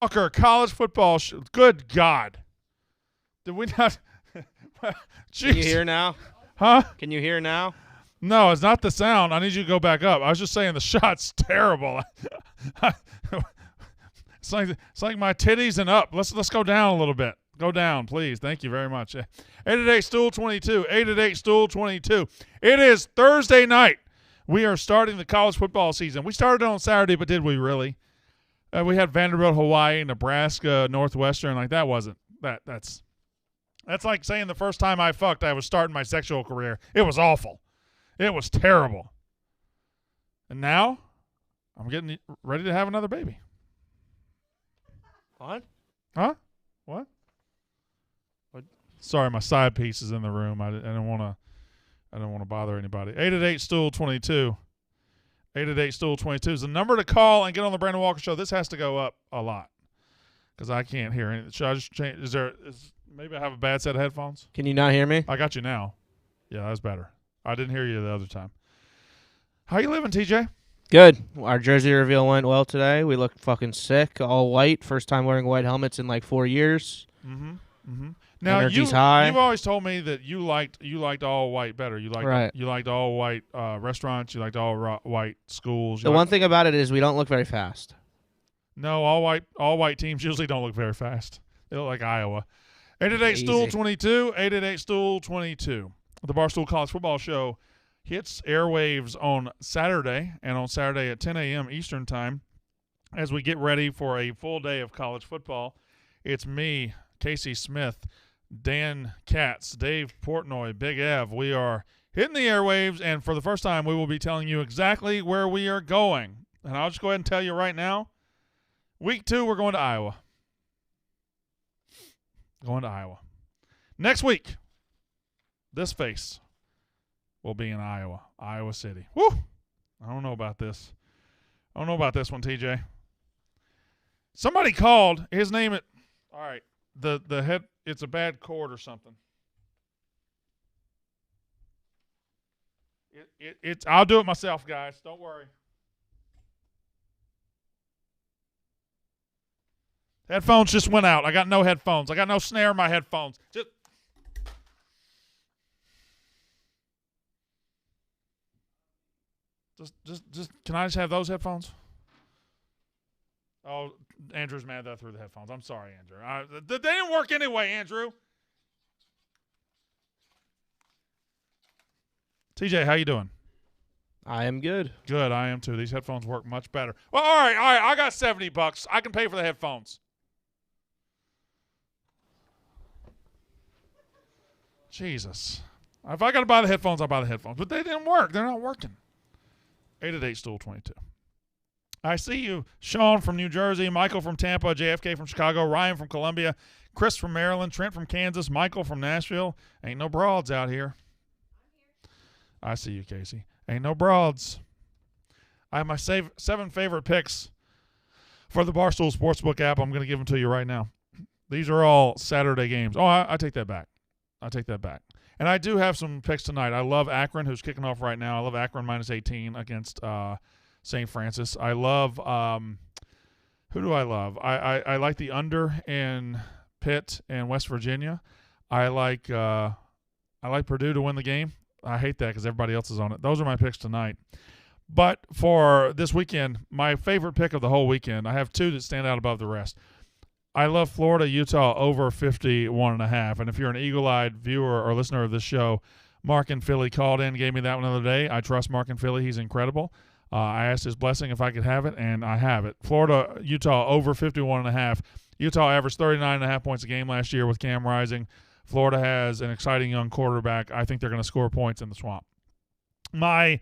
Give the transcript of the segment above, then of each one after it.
motherfucker, college football. Good God. Did we not? Can you hear now? Huh? Can you hear now? No, it's not the sound. I need you to go back up. I was just saying the shot's terrible. It's like my titties and up. Let's go down a little bit. Go down, please. Thank you very much. 888-STOOL-22. 888-STOOL-22. It is Thursday night. We are starting the college football season. We started on Saturday, but did we really? We had Vanderbilt, Hawaii, Nebraska, Northwestern. Like that wasn't that. That's like saying the first time I fucked, I was starting my sexual career. It was awful. It was terrible. And now I'm getting ready to have another baby. What? Huh? What? Sorry, my side piece is in the room. I don't want to bother anybody. 888-STOOL-22. 888-STOOL-22 is the number to call and get on the Brandon Walker Show. This has to go up a lot because I can't hear anything. Should I just change? Maybe I have a bad set of headphones? Can you not hear me? I got you now. Yeah, that's better. I didn't hear you the other time. How you living, TJ? Good. Our jersey reveal went well today. We looked fucking sick. All white. First time wearing white helmets in like 4 years. Mm-hmm. Mm-hmm. Now Energy's high. You've always told me that you liked all white better. You liked right. You liked all white restaurants. You liked all white schools. The one thing about it is we don't look very fast. No, all white teams usually don't look very fast. They look like Iowa. 888-STOOL-22. 888-STOOL-22. The Barstool College Football Show hits airwaves on Saturday, and on Saturday at 10 a.m. Eastern Time as we get ready for a full day of college football. It's me, Casey Smith, Dan Katz, Dave Portnoy, Big Ev. We are hitting the airwaves, and for the first time, we will be telling you exactly where we are going. And I'll just go ahead and tell you right now, week 2, we're going to Iowa. Going to Iowa. Next week, this face will be in Iowa City. Woo! I don't know about this. I don't know about this one, TJ. Somebody called. His name – all right. The head – it's a bad cord or something. It's I'll do it myself, guys. Don't worry. Headphones just went out. I got no headphones. I got no snare in my headphones. Just can I just have those headphones? Oh, Andrew's mad that I threw the headphones. I'm sorry, Andrew. They didn't work anyway, Andrew. TJ, how you doing? I am good. Good, I am too. These headphones work much better. Well, all right. I got $70. I can pay for the headphones. Jesus. If I got to buy the headphones, I'll buy the headphones. But they didn't work. They're not working. 888-STOOL-22. I see you. Sean from New Jersey, Michael from Tampa, JFK from Chicago, Ryan from Columbia, Chris from Maryland, Trent from Kansas, Michael from Nashville. Ain't no broads out here. I see you, Casey. Ain't no broads. I have my 7 favorite picks for the Barstool Sportsbook app. I'm going to give them to you right now. These are all Saturday games. Oh, I take that back. And I do have some picks tonight. I love Akron, who's kicking off right now. I love Akron -18 against St. Francis. I love who do I love? I like the under in Pitt and West Virginia. I like Purdue to win the game. I hate that because everybody else is on it. Those are my picks tonight. But for this weekend, my favorite pick of the whole weekend, I have 2 that stand out above the rest. I love Florida, Utah over 51.5. And if you're an eagle-eyed viewer or listener of this show, Mark in Philly called in, gave me that one the other day. I trust Mark in Philly. He's incredible. I asked his blessing if I could have it, and I have it. Florida, Utah over 51.5. Utah averaged 39.5 points a game last year with Cam Rising. Florida has an exciting young quarterback. I think they're going to score points in the swamp. My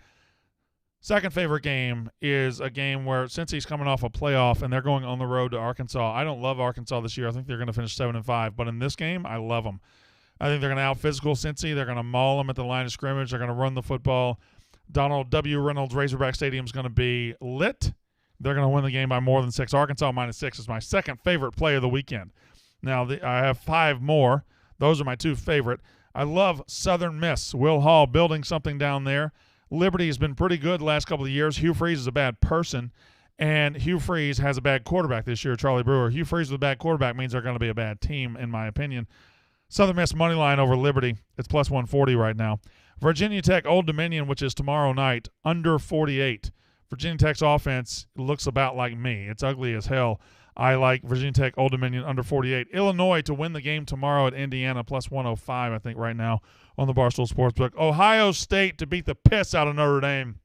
second favorite game is a game where, since he's coming off a playoff and they're going on the road to Arkansas, I don't love Arkansas this year. I think they're going to finish 7-5. But in this game, I love them. I think they're going to out-physical Cincy. They're going to maul them at the line of scrimmage. They're going to run the football. Donald W. Reynolds Razorback Stadium is going to be lit. They're going to win the game by more than 6. Arkansas -6 is my second favorite play of the weekend. Now, I have 5 more. Those are my 2 favorite. I love Southern Miss. Will Hall building something down there. Liberty has been pretty good the last couple of years. Hugh Freeze is a bad person. And Hugh Freeze has a bad quarterback this year, Charlie Brewer. Hugh Freeze with a bad quarterback means they're going to be a bad team, in my opinion. Southern Miss money line over Liberty. It's plus 140 right now. Virginia Tech, Old Dominion, which is tomorrow night, under 48. Virginia Tech's offense looks about like me. It's ugly as hell. I like Virginia Tech, Old Dominion, under 48. Illinois to win the game tomorrow at Indiana, plus 105, I think, right now on the Barstool Sportsbook. Ohio State to beat the piss out of Notre Dame.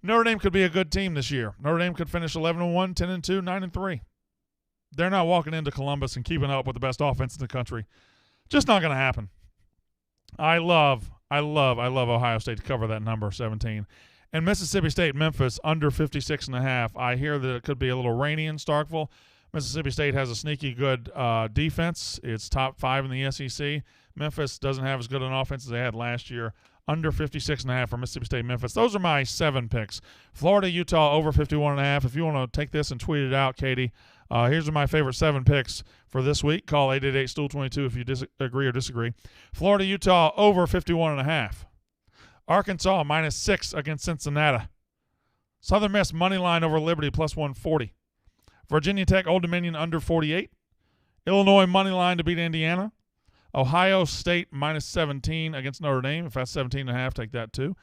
Notre Dame could be a good team this year. Notre Dame could finish 11-1, 10-2, 9-3. They're not walking into Columbus and keeping up with the best offense in the country. Just not going to happen. I love Ohio State to cover that number, 17. And Mississippi State, Memphis, under 56.5. I hear that it could be a little rainy in Starkville. Mississippi State has a sneaky good defense. It's top 5 in the SEC. Memphis doesn't have as good an offense as they had last year. Under 56.5 for Mississippi State, Memphis. Those are my 7 picks. Florida, Utah, over 51.5. If you want to take this and tweet it out, Katie, here's my favorite 7 picks for this week. Call 888-STOOL22 if you agree or disagree. Florida, Utah, over 51.5. Arkansas, -6 against Cincinnati. Southern Miss, money line over Liberty, plus 140. Virginia Tech, Old Dominion, under 48. Illinois, money line to beat Indiana. Ohio State, -17 against Notre Dame. If that's 17.5, take that too.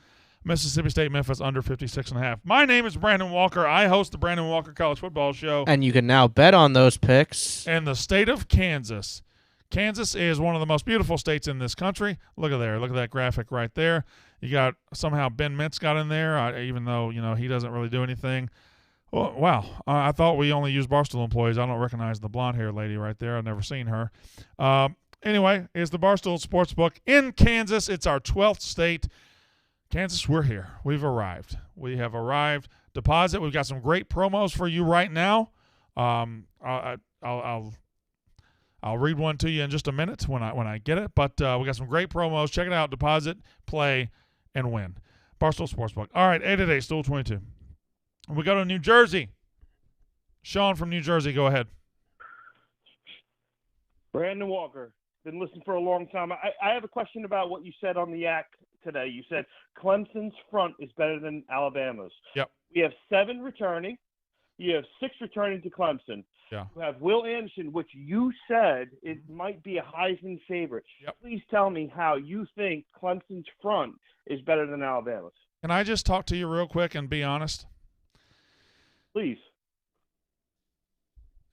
Mississippi State, Memphis, under 56.5. My name is Brandon Walker. I host the Brandon Walker College Football Show. And you can now bet on those picks. In the state of Kansas. Kansas is one of the most beautiful states in this country. Look at there. Look at that graphic right there. You got somehow Ben Mintz got in there, even though he doesn't really do anything. Oh, wow. I thought we only use Barstool employees. I don't recognize the blonde-haired lady right there. I've never seen her. Anyway, it's the Barstool Sportsbook in Kansas. It's our 12th state. Kansas, we're here. We've arrived. We have arrived. Deposit. We've got some great promos for you right now. I'll read one to you in just a minute when I get it. But we got some great promos. Check it out. Deposit, play, and win. Barstool Sportsbook. All right, 888-STOOL22. We go to New Jersey. Sean from New Jersey, go ahead. Brandon Walker. Been listening for a long time. I have a question about what you said on the Yak today. You said Clemson's front is better than Alabama's. Yep. We have 7 returning. You have 6 returning to Clemson. Yeah. You have Will Anderson, which you said it might be a Heisman favorite. Yep. Please tell me how you think Clemson's front is better than Alabama's. Can I just talk to you real quick and be honest? Please.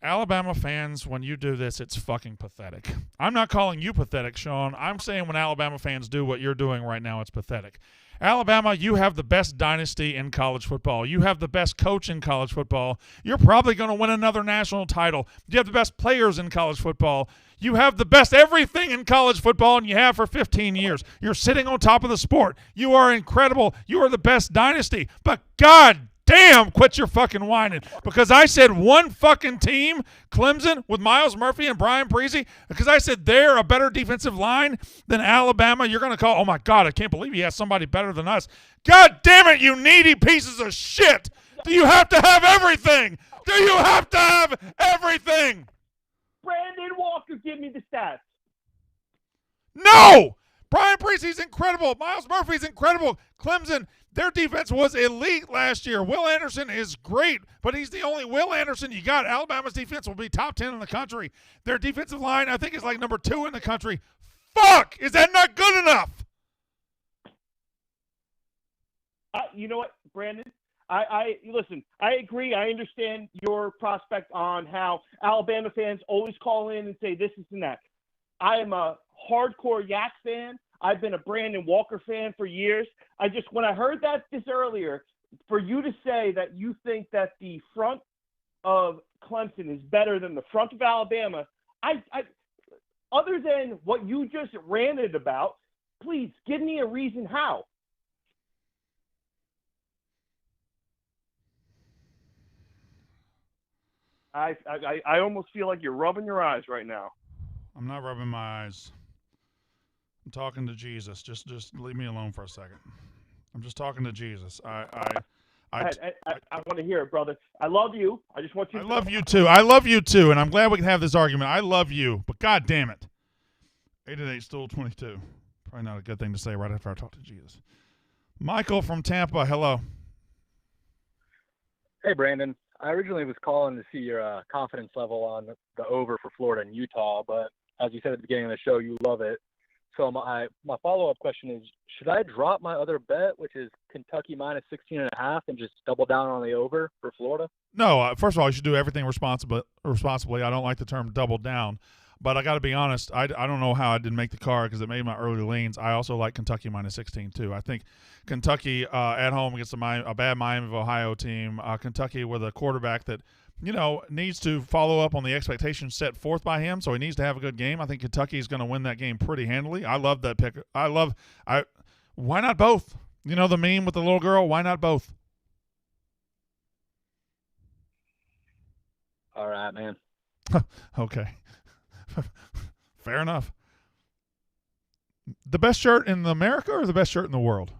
Alabama fans, when you do this, it's fucking pathetic. I'm not calling you pathetic, Sean. I'm saying when Alabama fans do what you're doing right now, it's pathetic. Alabama, you have the best dynasty in college football. You have the best coach in college football. You're probably going to win another national title. You have the best players in college football. You have the best everything in college football, and you have for 15 years. You're sitting on top of the sport. You are incredible. You are the best dynasty. But God damn, quit your fucking whining. Because I said one fucking team, Clemson, with Miles Murphy and Brian Preasy, because I said they're a better defensive line than Alabama. You're going to call, oh my God, I can't believe he has somebody better than us. God damn it, you needy pieces of shit. Do you have to have everything? Do you have to have everything? Brandon Walker, give me the stats. No! Brian Preasy's incredible. Miles Murphy's incredible. Clemson, their defense was elite last year. Will Anderson is great, but he's the only Will Anderson you got. Alabama's defense will be top 10 in the country. Their defensive line, I think, is like number 2 in the country. Fuck! Is that not good enough? You know what, Brandon? Listen, I agree. I understand your prospect on how Alabama fans always call in and say this, and that. I am a hardcore Yak fan. I've been a Brandon Walker fan for years. When I heard this earlier, for you to say that you think that the front of Clemson is better than the front of Alabama, other than what you just ranted about, please give me a reason how. I almost feel like you're rubbing your eyes right now. I'm not rubbing my eyes. I'm talking to Jesus. Just leave me alone for a second. I'm just talking to Jesus. I want to hear it, brother. I love you. I just want you to love you too. I love you too, and I'm glad we can have this argument. I love you, but God damn it. 888-STOOL22. Probably not a good thing to say right after I talk to Jesus. Michael from Tampa, hello. Hey, Brandon. I originally was calling to see your confidence level on the over for Florida and Utah, but as you said at the beginning of the show, you love it. So my follow-up question is, should I drop my other bet, which is Kentucky minus 16.5, and just double down on the over for Florida? No, first of all, you should do everything responsibly. I don't like the term double down. But I got to be honest, I don't know how I didn't make the card because it made my early leans. I also like Kentucky minus 16 too. I think Kentucky at home against a bad Miami of Ohio team. Kentucky with a quarterback that needs to follow up on the expectations set forth by him. So he needs to have a good game. I think Kentucky is going to win that game pretty handily. I love that pick. Why not both? The meme with the little girl. Why not both? All right, man. Okay. Fair enough. The best shirt in America or the best shirt in the world?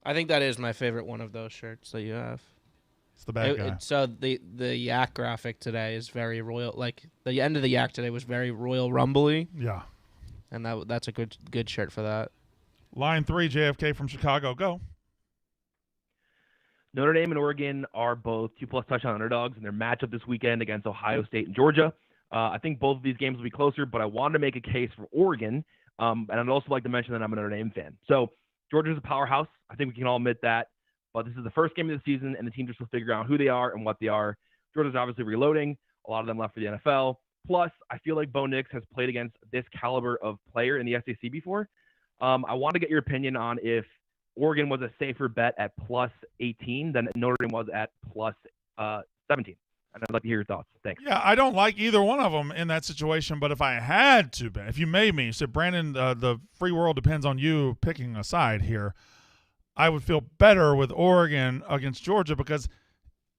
I think that is my favorite one of those shirts that you have. It's the bad guy. So the yak graphic today is very royal. Like the end of the yak today was very Royal Rumbly. Yeah. And that's a good shirt for that. Line 3, JFK from Chicago. Go. Notre Dame and Oregon are both 2+ touchdown underdogs in their matchup this weekend against Ohio State and Georgia. I think both of these games will be closer, but I wanted to make a case for Oregon, and I'd also like to mention that I'm a Notre Dame fan. So Georgia's a powerhouse. I think we can all admit that. But this is the first game of the season, and the team just will figure out who they are and what they are. Georgia's obviously reloading. A lot of them left for the NFL. Plus, I feel like Bo Nix has played against this caliber of player in the SEC before. I want to get your opinion on if Oregon was a safer bet at plus 18 than Notre Dame was at plus 17. And I'd like to hear your thoughts. Thanks. Yeah, I don't like either one of them in that situation, but if I had to bet, if you made me, you said, Brandon, the free world depends on you picking a side here, I would feel better with Oregon against Georgia because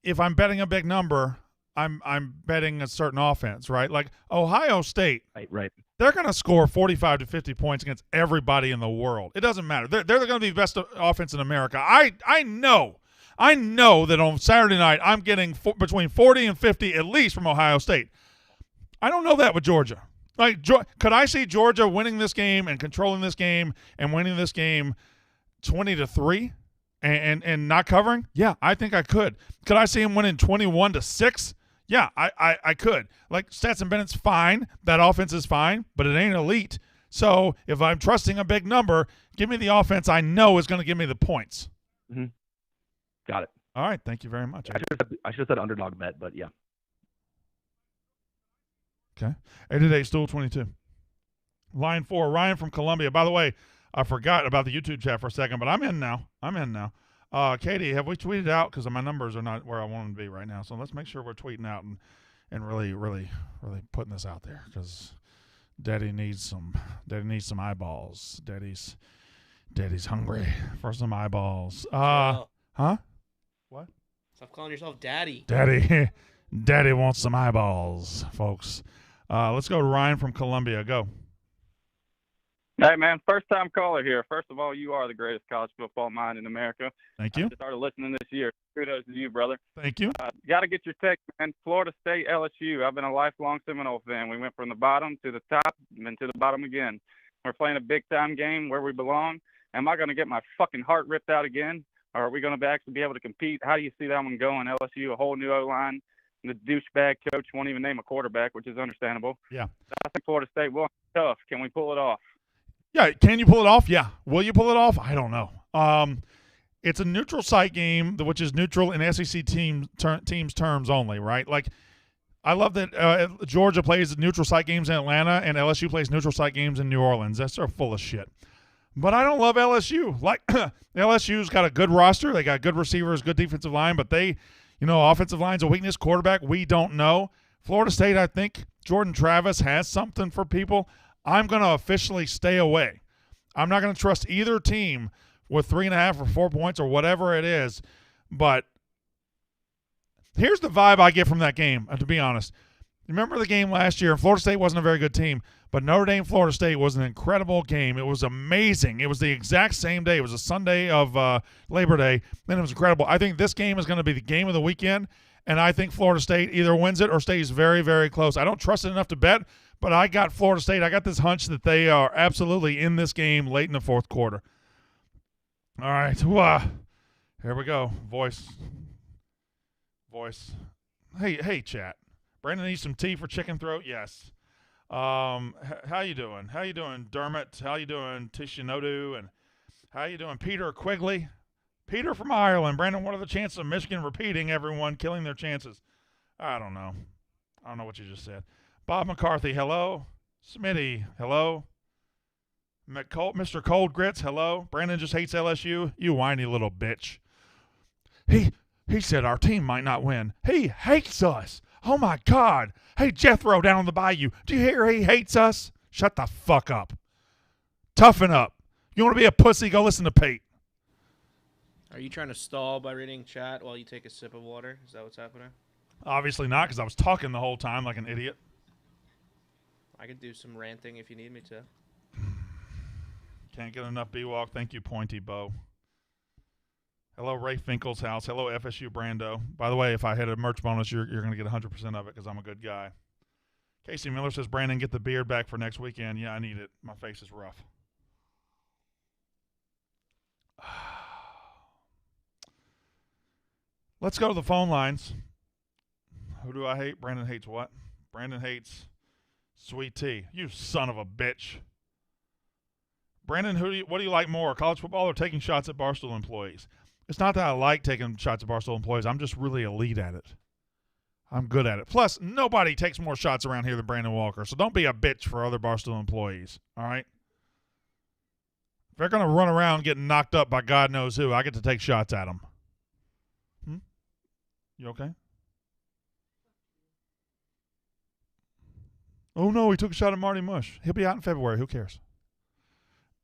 if I'm betting a big number, I'm betting a certain offense, right? Like Ohio State. Right. They're going to score 45 to 50 points against everybody in the world. It doesn't matter. They're going to be the best offense in America. I know that on Saturday night I'm getting between 40 and 50 at least from Ohio State. I don't know that with Georgia. Like, could I see Georgia winning this game and controlling this game and winning this game 20-3 and not covering? Yeah, I think I could. Could I see them winning 21-6? Yeah, I could. Like, Stetson Bennett's fine. That offense is fine, but it ain't elite. So if I'm trusting a big number, give me the offense I know is going to give me the points. Mm-hmm. Got it. All right, thank you very much. I should have said underdog bet, but yeah. Okay. 888 Stool 22. Line 4, Ryan from Columbia. By the way, I forgot about the YouTube chat for a second, but I'm in now. Katie, have we tweeted out? Because my numbers are not where I want them to be right now. So let's make sure we're tweeting out and really, really, really putting this out there because Daddy needs some eyeballs. Daddy's hungry for some eyeballs. Huh? What? Stop calling yourself Daddy. Daddy wants some eyeballs, folks. Let's go to Ryan from Columbia. Go. Hey, man, first-time caller here. First of all, you are the greatest college football mind in America. Thank you. I started listening this year. Kudos to you, brother. Thank you. Got to get your take, man. Florida State, LSU. I've been a lifelong Seminole fan. We went from the bottom to the top and then to the bottom again. We're playing a big-time game where we belong. Am I going to get my fucking heart ripped out again, or are we going to actually be able to compete? How do you see that one going? LSU, a whole new O-line. The douchebag coach won't even name a quarterback, which is understandable. Yeah. I think Florida State will be tough. Can we pull it off? Yeah, can you pull it off? Yeah. Will you pull it off? I don't know. It's a neutral site game, which is neutral in SEC teams terms only, right? Like, I love that Georgia plays neutral site games in Atlanta and LSU plays neutral site games in New Orleans. That's so full of shit. But I don't love LSU. Like, LSU's got a good roster. They got good receivers, good defensive line, but they, offensive line's a weakness. Quarterback, we don't know. Florida State, I think Jordan Travis has something for people. I'm going to officially stay away. I'm not going to trust either team with 3.5 or 4 points or whatever it is. But here's the vibe I get from that game, to be honest. Remember the game last year? Florida State wasn't a very good team, but Notre Dame, Florida State was an incredible game. It was amazing. It was the exact same day. It was a Sunday of Labor Day, and it was incredible. I think this game is going to be the game of the weekend, and I think Florida State either wins it or stays very, very close. I don't trust it enough to bet, but I got Florida State. I got this hunch that they are absolutely in this game late in the fourth quarter. All right. Here we go. Voice voice. Hey, chat. Brandon needs some tea for chicken throat? Yes. How you doing? How you doing, Dermot? How you doing, Tishinodu? And how you doing, Peter Quigley? Peter from Ireland. Brandon, what are the chances of Michigan repeating, everyone killing their chances? I don't know. I don't know what you just said. Bob McCarthy, hello. Smitty, hello. Mr. Cold Grits, hello. Brandon just hates LSU. You whiny little bitch. He said our team might not win. He hates us. Oh, my God. Hey, Jethro down on the bayou. Do you hear he hates us? Shut the fuck up. Toughen up. You want to be a pussy? Go listen to Pete. Are you trying to stall by reading chat while you take a sip of water? Is that what's happening? Obviously not, because I was talking the whole time like an idiot. I could do some ranting if you need me to. Can't get enough B-Walk. Thank you, Pointy Bow. Hello, Ray Finkel's house. Hello, FSU Brando. By the way, if I had a merch bonus, you're going to get 100% of it because I'm a good guy. Casey Miller says, Brandon, get the beard back for next weekend. Yeah, I need it. My face is rough. Let's go to the phone lines. Who do I hate? Brandon hates what? Brandon hates Sweet Tea. You son of a bitch. Brandon, what do you like more, college football or taking shots at Barstool employees? It's not that I like taking shots at Barstool employees. I'm just really elite at it. I'm good at it. Plus, nobody takes more shots around here than Brandon Walker, so don't be a bitch for other Barstool employees, all right? If they're going to run around getting knocked up by God knows who, I get to take shots at them. You okay? Oh, no, he took a shot at Marty Mush. He'll be out in February. Who cares?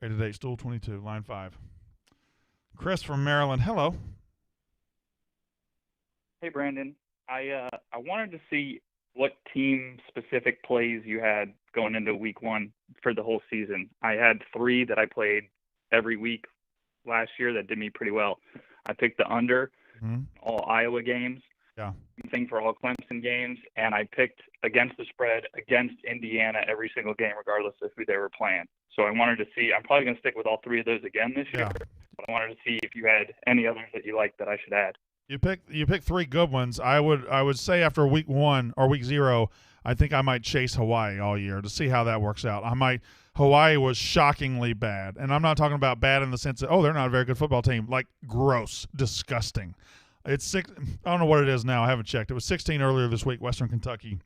888 Stool 22, line 5. Chris from Maryland. Hello. Hey, Brandon. I wanted to see what team-specific plays you had going into week 1 for the whole season. I had 3 that I played every week last year that did me pretty well. I picked the under all Iowa games. Yeah. Same thing for all Clemson games. And I picked against the spread against Indiana every single game, regardless of who they were playing. So I wanted to see – I'm probably going to stick with all 3 of those again this year. But I wanted to see if you had any others that you liked that I should add. You picked 3 good ones. I would say after week 1 or week 0, I think I might chase Hawaii all year to see how that works out. Hawaii was shockingly bad, and I'm not talking about bad in the sense that they're not a very good football team. Like gross, disgusting. It's 6. I don't know what it is now. I haven't checked. It was 16 earlier this week. Western Kentucky,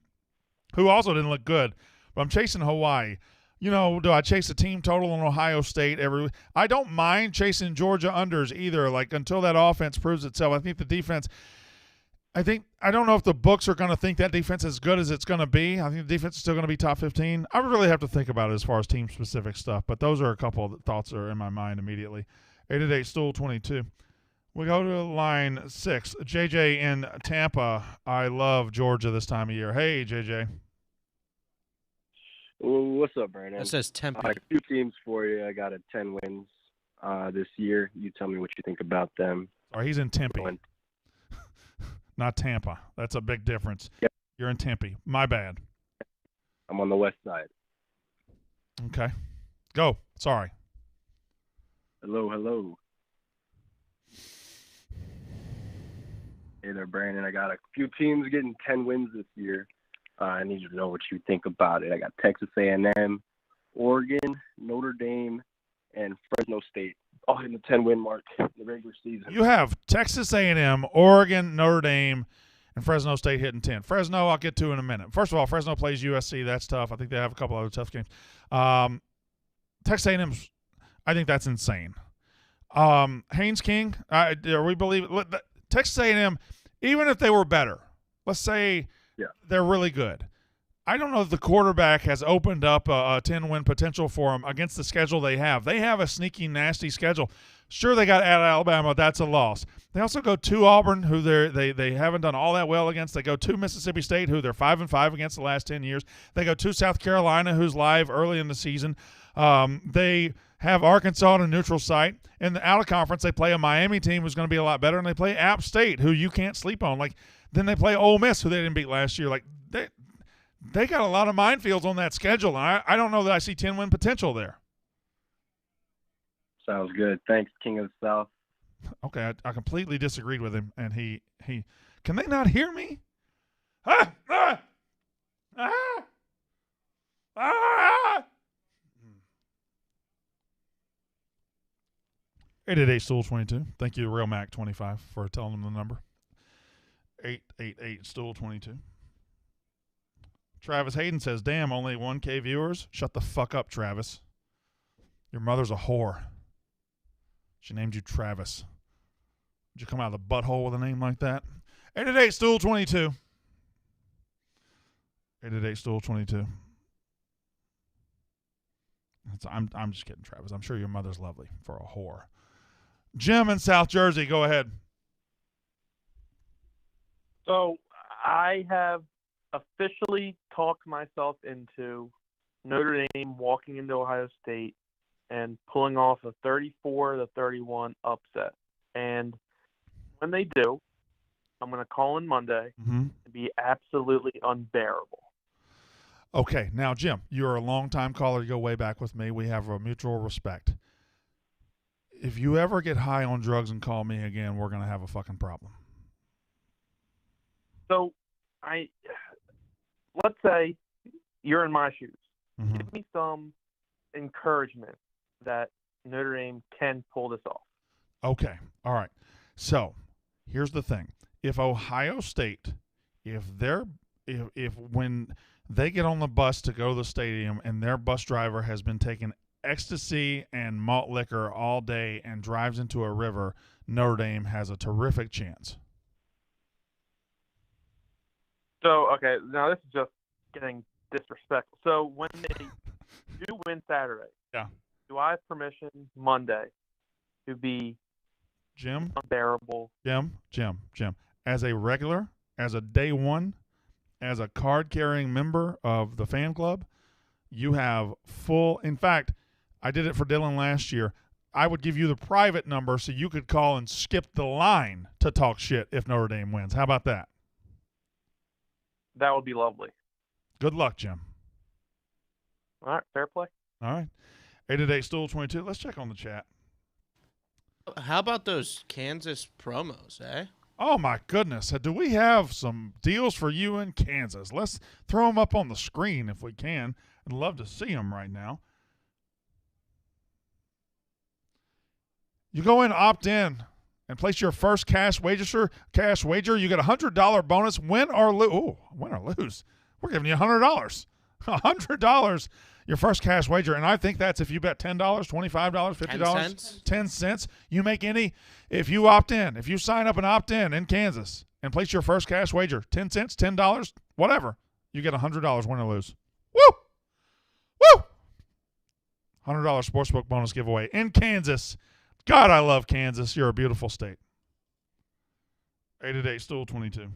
who also didn't look good. But I'm chasing Hawaii. You know, do I chase a team total on Ohio State every week? I don't mind chasing Georgia unders either, like until that offense proves itself. I think the defense – I don't know if the books are going to think that defense is as good as it's going to be. I think the defense is still going to be top 15. I would really have to think about it as far as team-specific stuff, but those are a couple of thoughts that are in my mind immediately. 888 Stool 22. We go to line 6. JJ in Tampa. I love Georgia this time of year. Hey, JJ. What's up, Brandon? That says Tempe. 2 teams for you. I got 10 wins this year. You tell me what you think about them. Oh, he's in Tempe. Not Tampa. That's a big difference. Yep. You're in Tempe. My bad. I'm on the west side. Okay. Go. Sorry. Hello. Hey there, Brandon. I got a few teams getting 10 wins this year. I need you to know what you think about it. I got Texas A&M, Oregon, Notre Dame, and Fresno State all hitting the 10-win mark in the regular season. You have Texas A&M, Oregon, Notre Dame, and Fresno State hitting 10. Fresno, I'll get to in a minute. First of all, Fresno plays USC. That's tough. I think they have a couple other tough games. Texas A&M, I think that's insane. Haynes King, we believe Texas A&M, even if they were better, let's say they're really good. I don't know if the quarterback has opened up a 10-win potential for them against the schedule they have. They have a sneaky, nasty schedule. Sure, they got at Alabama. That's a loss. They also go to Auburn, who they haven't done all that well against. They go to Mississippi State, who they're 5-5 against the last 10 years. They go to South Carolina, who's live early in the season. They have Arkansas on a neutral site. In the out-of-conference, they play a Miami team who's going to be a lot better, and they play App State, who you can't sleep on. Then they play Ole Miss, who they didn't beat last year. They got a lot of minefields on that schedule, and I don't know that I see 10-win potential there. Sounds good. Thanks, King of the South. Okay, I completely disagreed with him, and he Can they not hear me? Ah! Ah! Ah! Ah! 888-STOOL-22. Thank you to Real Mac 25 for telling them the number. 888-STOOL-22. Travis Hayden says, damn, only 1K viewers? Shut the fuck up, Travis. Your mother's a whore. She named you Travis. Did you come out of the butthole with a name like that? 888-STOOL-22. 888-STOOL-22. I'm just kidding, Travis. I'm sure your mother's lovely for a whore. Jim in South Jersey, go ahead. So I have officially talked myself into Notre Dame walking into Ohio State and pulling off a 34-31 upset. And when they do, I'm going to call in Monday and be absolutely unbearable. Okay, now, Jim, you're a long-time caller. You go way back with me. We have a mutual respect. If you ever get high on drugs and call me again, we're going to have a fucking problem. So let's say you're in my shoes. Mm-hmm. Give me some encouragement that Notre Dame can pull this off. Okay, all right. So here's the thing. If Ohio State, if when they get on the bus to go to the stadium and their bus driver has been taking ecstasy and malt liquor all day and drives into a river, Notre Dame has a terrific chance. So, okay, now this is just getting disrespectful. So when they do win Saturday, yeah, do I have permission Monday to be Jim? Unbearable? Jim, as a regular, as a day one, as a card-carrying member of the fan club, you have full – in fact, I did it for Dylan last year. I would give you the private number so you could call and skip the line to talk shit if Notre Dame wins. How about that? That would be lovely. Good luck, Jim. All right, fair play. All right. 888-STOOL-22. Let's check on the chat. How about those Kansas promos, eh? Oh, my goodness. Do we have some deals for you in Kansas? Let's throw them up on the screen if we can. I'd love to see them right now. You go in, opt in, and place your first cash wager. You get a $100 bonus, win or lose. Ooh, win or lose. We're giving you $100. $100, your first cash wager. And I think that's if you bet $10, $25, $50, 10 cents. You make any. If you opt in, if you sign up and opt in Kansas and place your first cash wager, 10 cents, $10, whatever, you get $100, win or lose. Woo! Woo! $100 Sportsbook bonus giveaway in Kansas. God, I love Kansas. You're a beautiful state. 888-STOOL-22.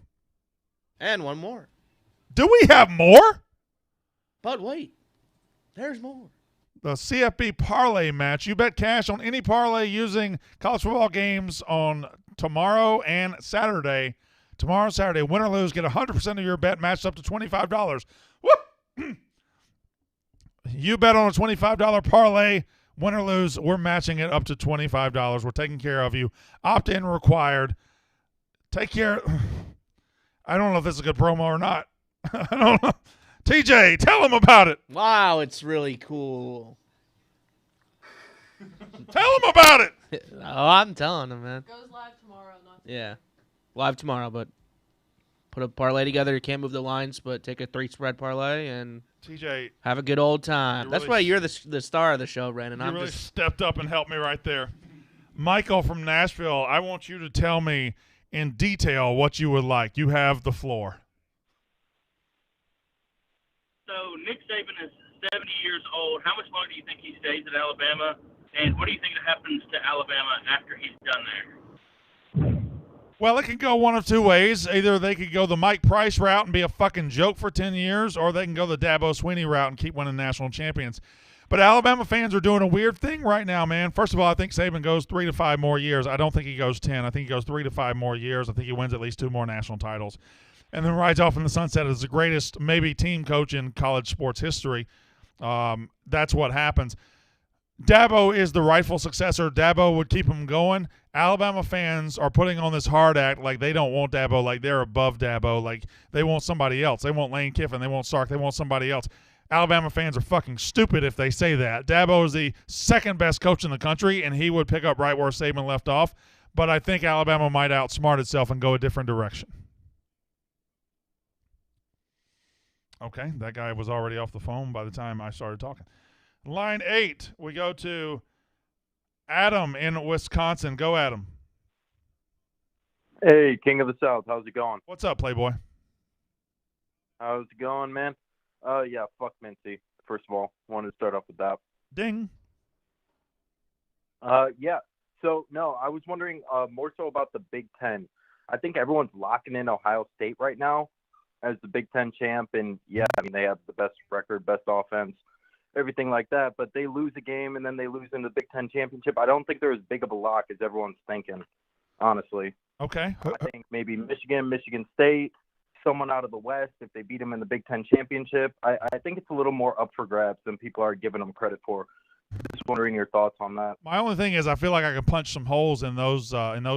And one more. Do we have more? But wait, there's more. The CFB parlay match. You bet cash on any parlay using college football games on tomorrow and Saturday. Tomorrow and Saturday, win or lose, get 100% of your bet matched up to $25. Woo! You bet on a $25 parlay. Win or lose, we're matching it up to $25. We're taking care of you. Opt-in required. Take care. I don't know if this is a good promo or not. I don't know. TJ, tell them about it. Wow, it's really cool. Tell them about it. Oh, I'm telling them, man. Goes live tomorrow. Yeah, live tomorrow, but put a parlay together. You can't move the lines, but take a 3-spread parlay and TJ, have a good old time. That's really why you're the star of the show, Brandon. You I'm really just stepped up and helped me right there. Michael from Nashville, I want you to tell me in detail what you would like. You have the floor. So Nick Saban is 70 years old. How much longer do you think he stays at Alabama? And what do you think happens to Alabama after he's done there? Well, it can go one of two ways. Either they could go the Mike Price route and be a fucking joke for 10 years, or they can go the Dabo Swinney route and keep winning national champions. But Alabama fans are doing a weird thing right now, man. First of all, I think Saban goes 3 to 5 more years. I don't think he goes 10. I think he goes 3 to 5 more years. I think he wins at least 2 more national titles. And then rides off in the sunset as the greatest, maybe, team coach in college sports history. That's what happens. Dabo is the rightful successor. Dabo would keep him going. Alabama fans are putting on this hard act like they don't want Dabo, like they're above Dabo, like they want somebody else. They want Lane Kiffin. They want Sark. They want somebody else. Alabama fans are fucking stupid if they say that. Dabo is the second best coach in the country, and he would pick up right where Saban left off. But I think Alabama might outsmart itself and go a different direction. Okay, that guy was already off the phone by the time I started talking. Line 8, we go to Adam in Wisconsin. Go, Adam. Hey, King of the South. How's it going? What's up, Playboy? How's it going, man? Yeah, fuck Mincy. First of all, wanted to start off with that. Ding. Yeah. So, no, I was wondering more so about the Big Ten. I think everyone's locking in Ohio State right now as the Big Ten champ. And, yeah, I mean, they have the best record, best offense, everything like that. But they lose a game and then they lose in the Big Ten championship. I don't think they're as big of a lock as everyone's thinking, honestly. Okay. I think maybe Michigan, Michigan State, someone out of the West, if they beat them in the Big Ten championship. I think it's a little more up for grabs than people are giving them credit for. Just wondering your thoughts on that. My only thing is I feel like I can punch some holes in those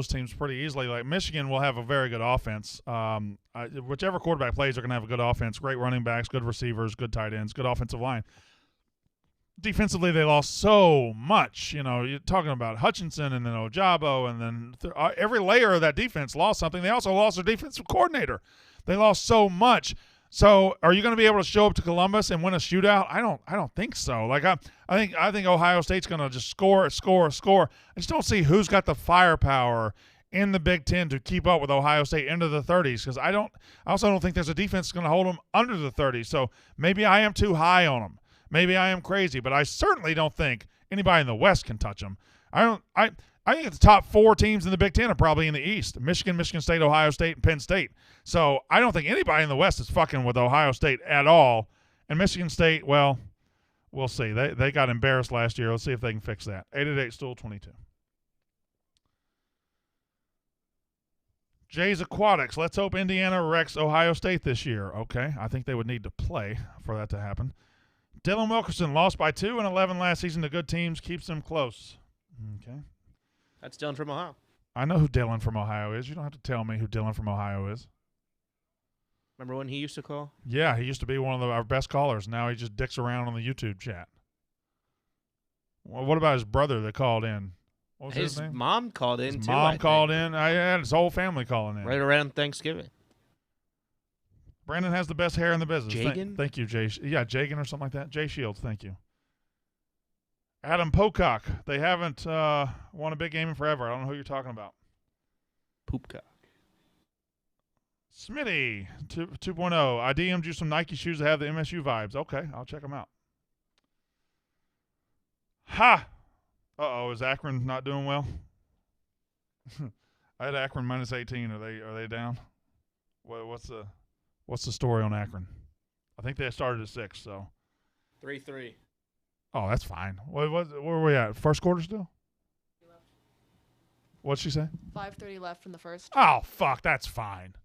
teams pretty easily. Like Michigan will have a very good offense. Whichever quarterback plays, they're going to have a good offense, great running backs, good receivers, good tight ends, good offensive line. Defensively, they lost so much. You know, you're talking about Hutchinson and then Ojabo, and then every layer of that defense lost something. They also lost their defensive coordinator. They lost so much. So, are you going to be able to show up to Columbus and win a shootout? I don't think so. Like I think Ohio State's going to just score. I just don't see who's got the firepower in the Big Ten to keep up with Ohio State into the 30s. Because I also don't think there's a defense that's going to hold them under the 30s. So maybe I am too high on them. Maybe I am crazy, but I certainly don't think anybody in the West can touch them. I think the top 4 teams in the Big Ten are probably in the East: Michigan, Michigan State, Ohio State, and Penn State. So I don't think anybody in the West is fucking with Ohio State at all. And Michigan State, well, we'll see. They got embarrassed last year. Let's see if they can fix that. 888-STOOL-22. Jay's Aquatics. Let's hope Indiana wrecks Ohio State this year. Okay, I think they would need to play for that to happen. Dylan Wilkerson lost by 2 and 11 last season to good teams, keeps them close. Okay. That's Dylan from Ohio. I know who Dylan from Ohio is. You don't have to tell me who Dylan from Ohio is. Remember when he used to call? Yeah, he used to be one of our best callers. Now he just dicks around on the YouTube chat. Well, what about his brother that called in? What was his name? Mom called in, his too. Mom called in. I had his whole family calling in. Right around Thanksgiving. Brandon has the best hair in the business. Jagan? Thank you, Jay. Yeah, Jagan or something like that. Jay Shields, thank you. Adam Pocock. They haven't won a big game in forever. I don't know who you're talking about. Poopcock. Smitty 2.0. I DM'd you some Nike shoes that have the MSU vibes. Okay, I'll check them out. Ha! Uh-oh, is Akron not doing well? I had Akron minus 18. Are they down? What's the story on Akron? I think they started at 6, so 3-3. Oh, that's fine. Where were we at? First quarter still? What'd she say? 5:30 left from the first. Oh, fuck. That's fine.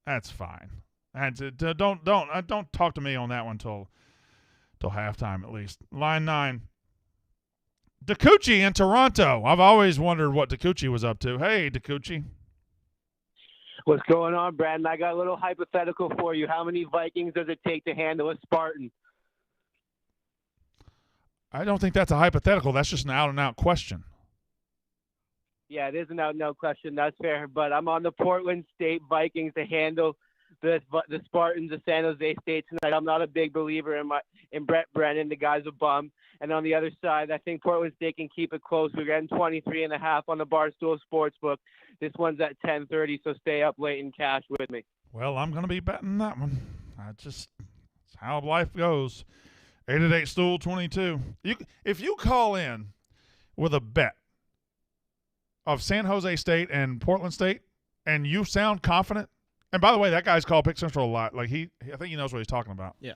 That's fine. And don't talk to me on that one till halftime at least. Line 9. DeCucci in Toronto. I've always wondered what DeCucci was up to. Hey, DeCucci. What's going on, Brandon? I got a little hypothetical for you. How many Vikings does it take to handle a Spartan? I don't think that's a hypothetical. That's just an out-and-out question. Yeah, it is an out-and-out question. That's fair. But I'm on the Portland State Vikings to handle the Spartans of San Jose State tonight. I'm not a big believer in Brett Brennan. The guy's a bum. And on the other side, I think Portland State can keep it close. We're getting 23.5 on the Barstool Sportsbook. This one's at 10:30, so stay up late and cash with me. Well, I'm going to be betting that one. It's how life goes. 888-STOOL-22. If you call in with a bet of San Jose State and Portland State, and you sound confident, and by the way, that guy's called Pick Central a lot. Like I think he knows what he's talking about. Yeah.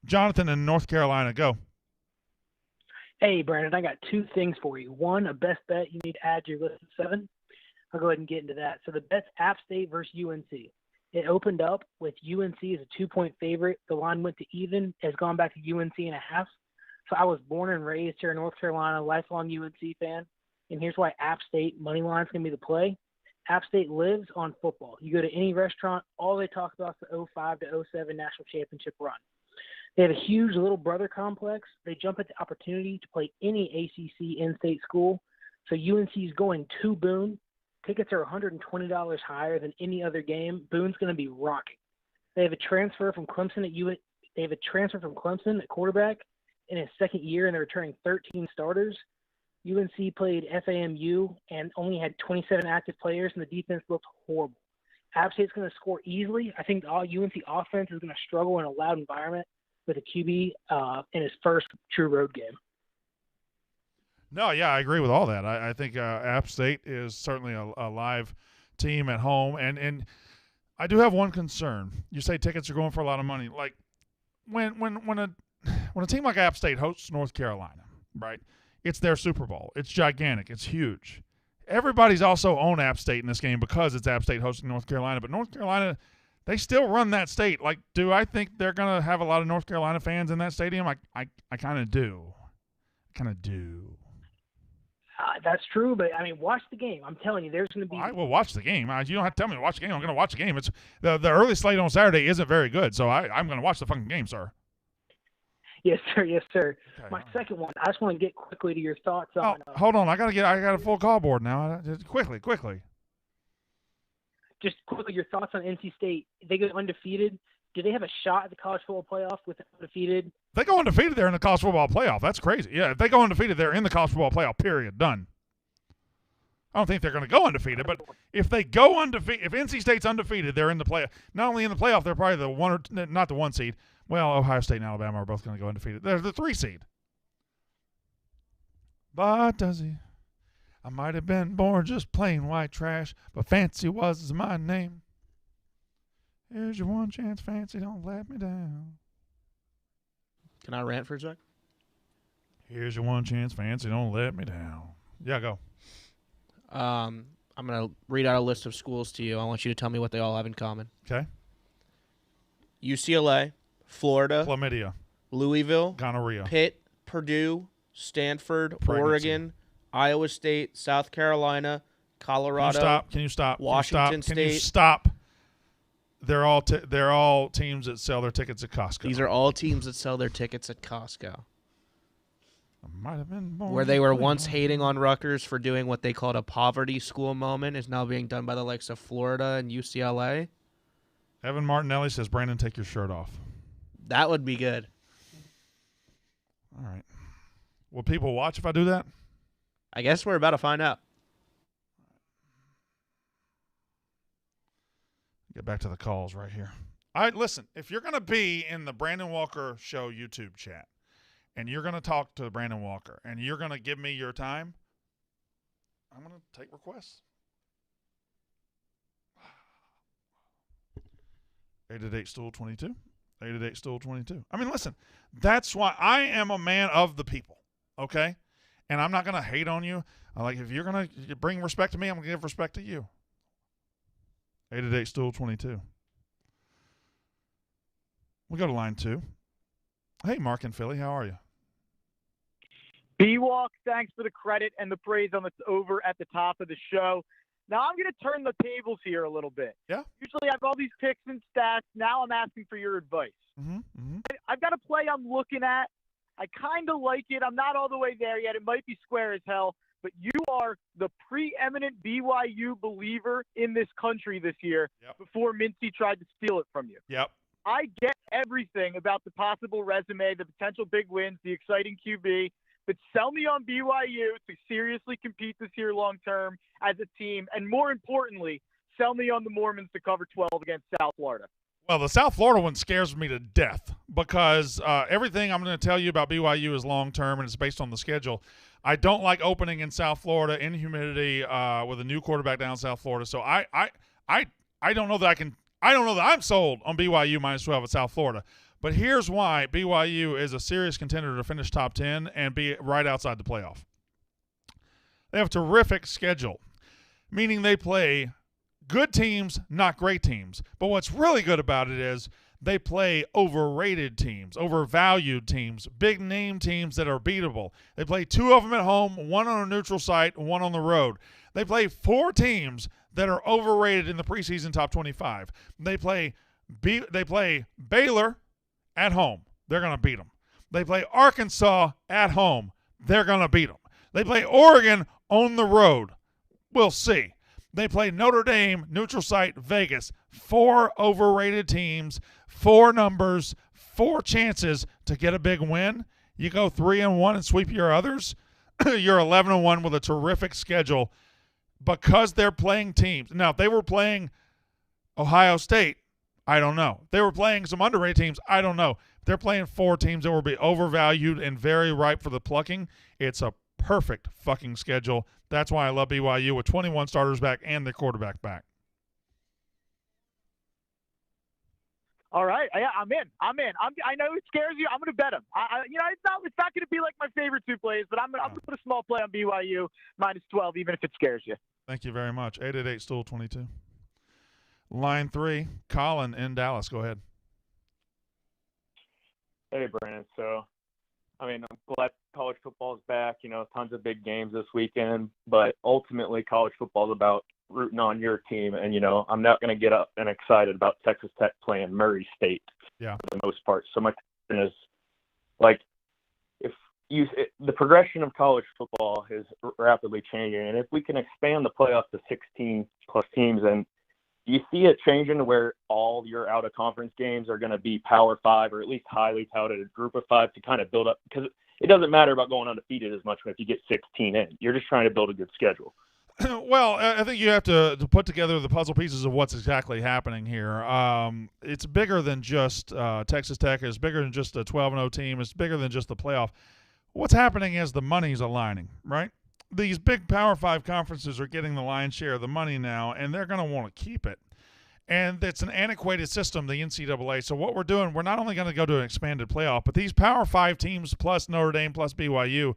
Jonathan in North Carolina, go. Hey, Brandon, I got 2 things for you. One, a best bet you need to add to your list of 7. I'll go ahead and get into that. So the bet's App State versus UNC. It opened up with UNC as a 2-point favorite. The line went to even, has gone back to UNC and a half. So I was born and raised here in North Carolina, lifelong UNC fan. And here's why App State money line's going to be the play. App State lives on football. You go to any restaurant, all they talk about is the 05 to 07 national championship run. They have a huge little brother complex. They jump at the opportunity to play any ACC in-state school. So UNC is going to Boone. Tickets are $120 higher than any other game. Boone's going to be rocking. They have a transfer from Clemson at quarterback in his second year, and they're returning 13 starters. UNC played FAMU and only had 27 active players, and the defense looked horrible. App State's going to score easily. I think the UNC offense is going to struggle in a loud environment with a QB in his first true road game. No, yeah, I agree with all that. I think App State is certainly a live team at home, and I do have one concern. You say tickets are going for a lot of money. Like when a team like App State hosts North Carolina, right? It's their Super Bowl. It's gigantic. It's huge. Everybody's also on App State in this game because it's App State hosting North Carolina. But North Carolina, they still run that state. Like, do I think they're going to have a lot of North Carolina fans in that stadium? I kind of do. That's true, but, I mean, watch the game. I'm telling you, there's going to be – I will watch the game. You don't have to tell me to watch the game. I'm going to watch the game. It's the early slate on Saturday isn't very good, so I'm going to watch the fucking game, sir. Yes, sir. Yes, sir. Okay. My second one, I just want to get quickly to your thoughts on Hold on. I got a full call board now. Just quickly. just quickly your thoughts on NC State. They go undefeated. Do they have a shot at the college football playoff with undefeated? If they go undefeated, they're in the college football playoff. That's crazy. Yeah, if they go undefeated, they're in the college football playoff, period. Done. I don't think they're going to go undefeated, but if they go undefeated, if NC State's undefeated, they're in the playoff. Not only in the playoff, they're probably not the 1 seed. Well, Ohio State and Alabama are both going to go undefeated. They're the 3 seed. But does he? I might have been born just plain white trash, but fancy was my name. Here's your one chance, fancy, don't let me down. Can I rant for a sec? Here's your one chance, fancy, don't let me down. Yeah, go. I'm going to read out a list of schools to you. I want you to tell me what they all have in common. Okay. UCLA, Florida, Chlamydia, Louisville, gonorrhea, Pitt, Purdue, Stanford, Pregnancy. Oregon, Iowa State, South Carolina, Colorado. Can you stop? Washington Can State. you stop? They're all teams that sell their tickets at Costco. These are all teams that sell their tickets at Costco. I might have been born Where they were once hating on Rutgers for doing what they called a poverty school moment is now being done by the likes of Florida and UCLA. Evan Martinelli says, Brandon, take your shirt off. That would be good. All right. Will people watch if I do that? I guess we're about to find out. Get back to the calls right here. All right, listen, if you're going to be in the Brandon Walker Show YouTube chat and you're going to talk to Brandon Walker and you're going to give me your time, I'm going to take requests. 888-STOOL-22. 888-STOOL-22. I mean, listen, that's why I am a man of the people, okay? And I'm not going to hate on you. If you're going to bring respect to me, I'm going to give respect to you. 888-STOOL-22. We go to line 2. Hey, Mark in Philly, how are you? B-Walk, thanks for the credit and the praise on the over at the top of the show. Now I'm going to turn the tables here a little bit. Yeah. Usually I have all these picks and stats. Now I'm asking for your advice. I've got a play I'm looking at. I kind of like it. I'm not all the way there yet. It might be square as hell. But you are the preeminent BYU believer in this country this year before Mincy tried to steal it from you. Yep. I get everything about the possible resume, the potential big wins, the exciting QB, but sell me on BYU to seriously compete this year long term as a team, and more importantly, sell me on the Mormons to cover 12 against South Florida. Well, the South Florida one scares me to death because everything I'm going to tell you about BYU is long-term and it's based on the schedule. I don't like opening in South Florida in humidity with a new quarterback down in South Florida. So I don't know that I can – I don't know that I'm sold on BYU minus 12 at South Florida. But here's why BYU is a serious contender to finish top 10 and be right outside the playoff. They have a terrific schedule, meaning they play good teams, not great teams. But what's really good about it is They play overrated teams, overvalued teams, big-name teams that are beatable. They play 2 of them at home, 1 on a neutral site, 1 on the road. They play 4 teams that are overrated in the preseason top 25. They play Baylor at home. They're going to beat them. They play Arkansas at home. They're going to beat them. They play Oregon on the road. We'll see. They play Notre Dame, neutral site, Vegas. 4 overrated teams, 4 numbers, 4 chances to get a big win. You go 3-1 and sweep your others. You're 11-1 with a terrific schedule because they're playing teams. Now, if they were playing Ohio State, I don't know. If they were playing some underrated teams, I don't know. If they're playing 4 teams that will be overvalued and very ripe for the plucking, it's a perfect fucking schedule. That's why I love BYU with 21 starters back and their quarterback back. All right, I'm in. I know it scares you. I'm going to bet him. It's not going to be like my favorite 2 plays, but I'm going to put a small play on BYU -12, even if it scares you. Thank you very much. 888-STOOL-22. Line 3, Colin in Dallas. Go ahead. Hey, Brandon. So, I'm glad college football is back. Tons of big games this weekend, but ultimately college football is about rooting on your team. And, I'm not going to get up and excited about Texas Tech playing Murray State for the most part. So my question is, the progression of college football is rapidly changing. And if we can expand the playoffs to 16-plus teams, and do you see it changing to where all your out-of-conference games are going to be Power 5 or at least highly touted Group of 5 to kind of build up? Because it doesn't matter about going undefeated as much if you get 16 in. You're just trying to build a good schedule. Well, I think you have to put together the puzzle pieces of what's exactly happening here. It's bigger than just Texas Tech. It's bigger than just a 12-0 team. It's bigger than just the playoff. What's happening is the money's aligning, right? These big Power 5 conferences are getting the lion's share of the money now, and they're going to want to keep it. And it's an antiquated system, the NCAA. So what we're doing, we're not only going to go to an expanded playoff, but these Power 5 teams plus Notre Dame plus BYU,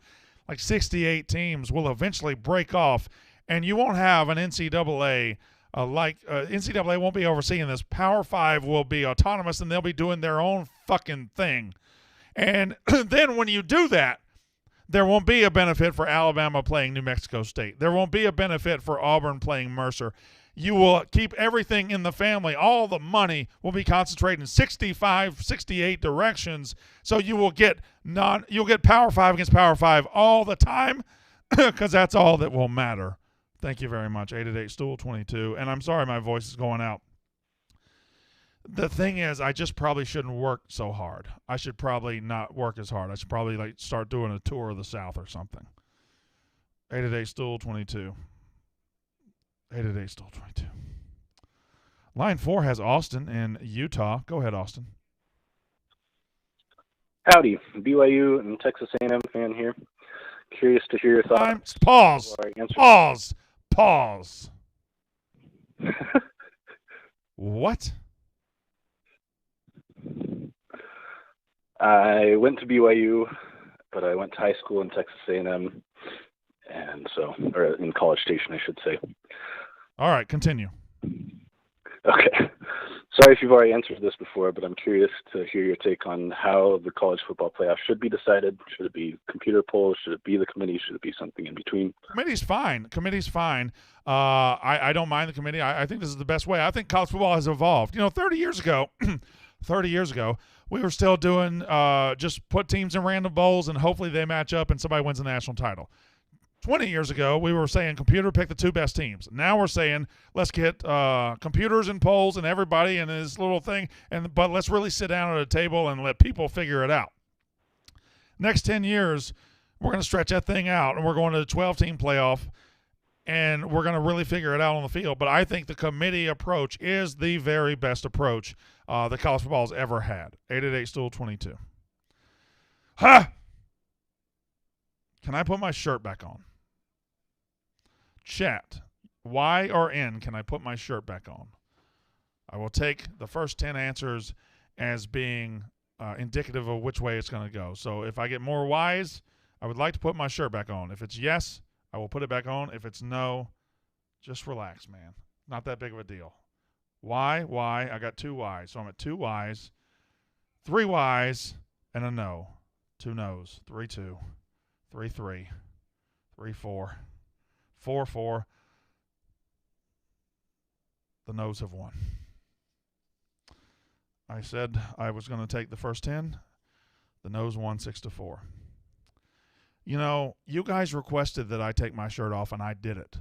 like 68 teams, will eventually break off, and you won't have an NCAA NCAA won't be overseeing this. Power 5 will be autonomous, and they'll be doing their own fucking thing. And then when you do that, there won't be a benefit for Alabama playing New Mexico State. There won't be a benefit for Auburn playing Mercer. You will keep everything in the family. All the money will be concentrated in 65, 68 directions. So you will get Power 5 against Power 5 all the time because that's all that will matter. Thank you very much. 888-STOOL-22. And I'm sorry my voice is going out. The thing is, I just probably shouldn't work so hard. I should probably not work as hard. I should probably start doing a tour of the South or something. 888-STOOL-22. 888-STOOL-22. Line 4 has Austin in Utah. Go ahead, Austin. Howdy, BYU and Texas A&M fan here. Curious to hear your thoughts. Pause. What? I went to BYU, but I went to high school in Texas A&M, or in College Station, I should say. All right, continue. Okay. Sorry if you've already answered this before, but I'm curious to hear your take on how the college football playoff should be decided. Should it be computer polls? Should it be the committee? Should it be something in between? Committee's fine. I don't mind the committee. I think this is the best way. I think college football has evolved. 30 years ago, we were still doing just put teams in random bowls and hopefully they match up and somebody wins a national title. 20 years ago, we were saying computer pick the 2 best teams. Now we're saying let's get computers and polls and everybody in this little thing, but let's really sit down at a table and let people figure it out. Next 10 years, we're going to stretch that thing out, and we're going to a 12-team playoff, and we're going to really figure it out on the field. But I think the committee approach is the very best approach that college football has ever had. 888-STOOL-22. Ha! Can I put my shirt back on? Chat, Y or N, can I put my shirt back on? I will take the first 10 answers as being indicative of which way it's going to go. So if I get more Ys, I would like to put my shirt back on. If it's yes, I will put it back on. If it's no, just relax, man. Not that big of a deal. Y. I got 2 Ys. So I'm at 2 Ys, 3 Ys, and a no. 2 no's. 3-2. 3-3. 3-4. 4-4. The no's have won. I said I was going to take the first 10. The no's won 6-4. You know, you guys requested that I take my shirt off, and I did it.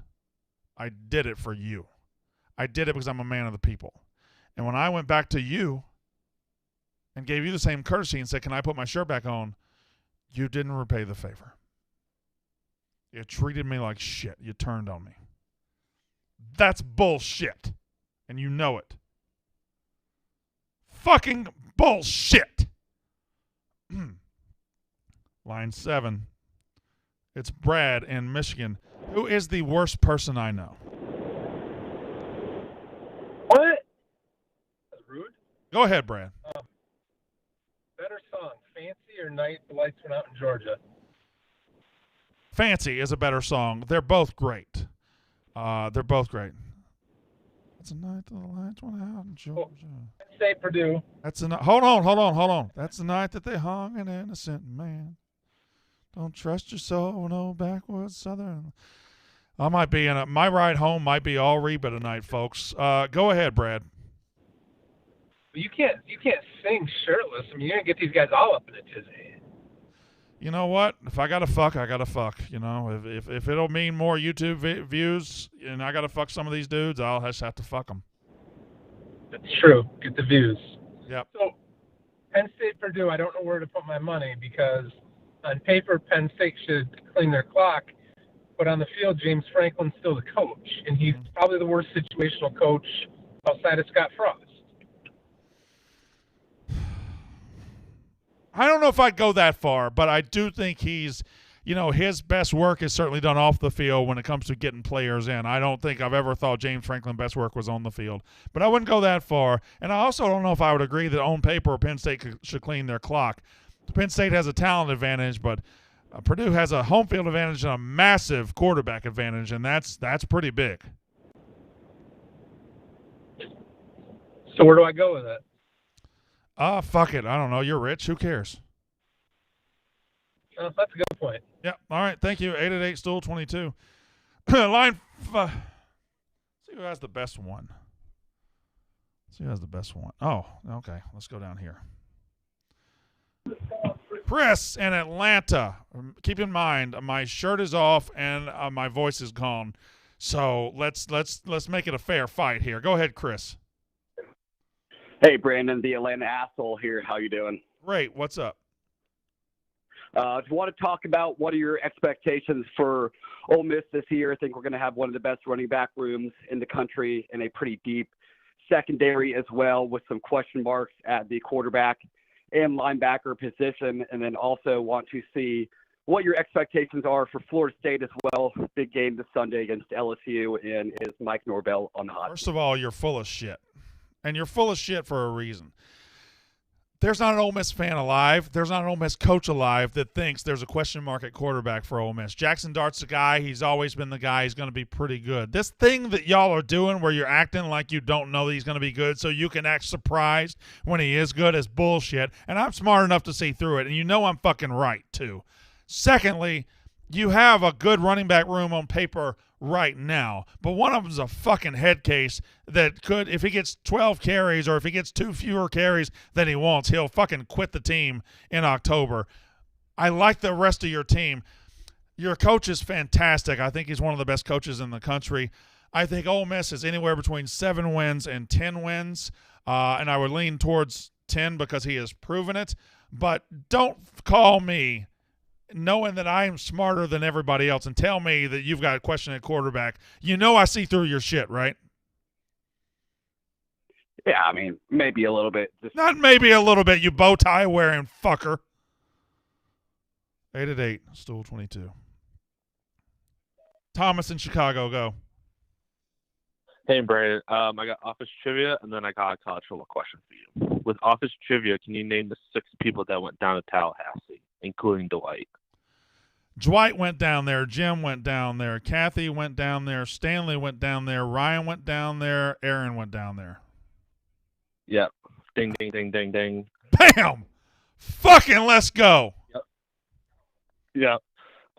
I did it for you. I did it because I'm a man of the people. And when I went back to you and gave you the same courtesy and said, can I put my shirt back on, you didn't repay the favor. You treated me like shit. You turned on me. That's bullshit. And you know it. Fucking bullshit. Line 7. It's Brad in Michigan. Who is the worst person I know? What? That's rude. Go ahead, Brad. Better song, Fancy or Night the Lights Went Out in Georgia? Fancy is a better song. They're both great. They're both great. It's a night the lights went out in Georgia. State Purdue. That's a hold on. That's the night that they hung an innocent man. Don't trust your soul, no backwoods southern. I might be my ride home might be all Reba tonight, folks. Go ahead, Brad. You can't sing shirtless. I mean, you're gonna get these guys all up in a tizzy. You know what? If I gotta fuck, I gotta fuck. You know, if it'll mean more YouTube views and I gotta fuck some of these dudes, I'll just have to fuck them. That's true. Get the views. Yep. So, Penn State Purdue, I don't know where to put my money because on paper, Penn State should clean their clock, but on the field, James Franklin's still the coach, and he's probably the worst situational coach outside of Scott Frost. I don't know if I'd go that far, but I do think he's, you know, his best work is certainly done off the field when it comes to getting players in. I don't think I've ever thought James Franklin's best work was on the field, but I wouldn't go that far. And I also don't know if I would agree that on paper Penn State should clean their clock. Penn State has a talent advantage, but Purdue has a home field advantage and a massive quarterback advantage, and that's pretty big. So where do I go with it? Fuck it. I don't know. You're rich. Who cares? That's a good point. Yep. All right. Thank you. 888-STOOL-22. Line. See who has the best one. See who has the best one. Oh, okay. Let's go down here. Chris in Atlanta. Keep in mind, my shirt is off and my voice is gone. So let's make it a fair fight here. Go ahead, Chris. Hey, Brandon, the Atlanta asshole here. How you doing? Great. What's up? Just want to talk about what are your expectations for Ole Miss this year. I think we're going to have one of the best running back rooms in the country and a pretty deep secondary as well, with some question marks at the quarterback and linebacker position. And then also want to see what your expectations are for Florida State as well. Big game this Sunday against LSU, and is Mike Norvell on the hot seat? First of all, you're full of shit. And you're full of shit for a reason. There's not an Ole Miss fan alive. There's not an Ole Miss coach alive that thinks there's a question mark at quarterback for Ole Miss. Jackson Dart's the guy. He's always been the guy. He's going to be pretty good. This thing that y'all are doing where you're acting like you don't know that he's going to be good so you can act surprised when he is good is bullshit. And I'm smart enough to see through it. And you know I'm fucking right, too. Secondly, you have a good running back room on paper right now, but one of them's a fucking head case that could, if he gets 12 carries or if he gets 2 fewer carries than he wants, he'll fucking quit the team in October. I like the rest of your team. Your coach is fantastic. I think he's one of the best coaches in the country. I think Ole Miss is anywhere between 7 wins and 10 wins, and I would lean towards 10 because he has proven it. But don't call me knowing that I am smarter than everybody else and tell me that you've got a question at quarterback. You know I see through your shit, right? Yeah, I mean, maybe a little bit. Not maybe a little bit, you bow tie wearing fucker. 888-STOOL-22. Thomas in Chicago, go. Hey, Brandon. I got office trivia, and then I got a college football question for you. With office trivia, can you name the 6 people that went down to Tallahassee, including Dwight? Dwight went down there. Jim went down there. Kathy went down there. Stanley went down there. Ryan went down there. Aaron went down there. Yep. Ding, ding, ding, ding, ding. Bam! Fucking let's go. Yeah.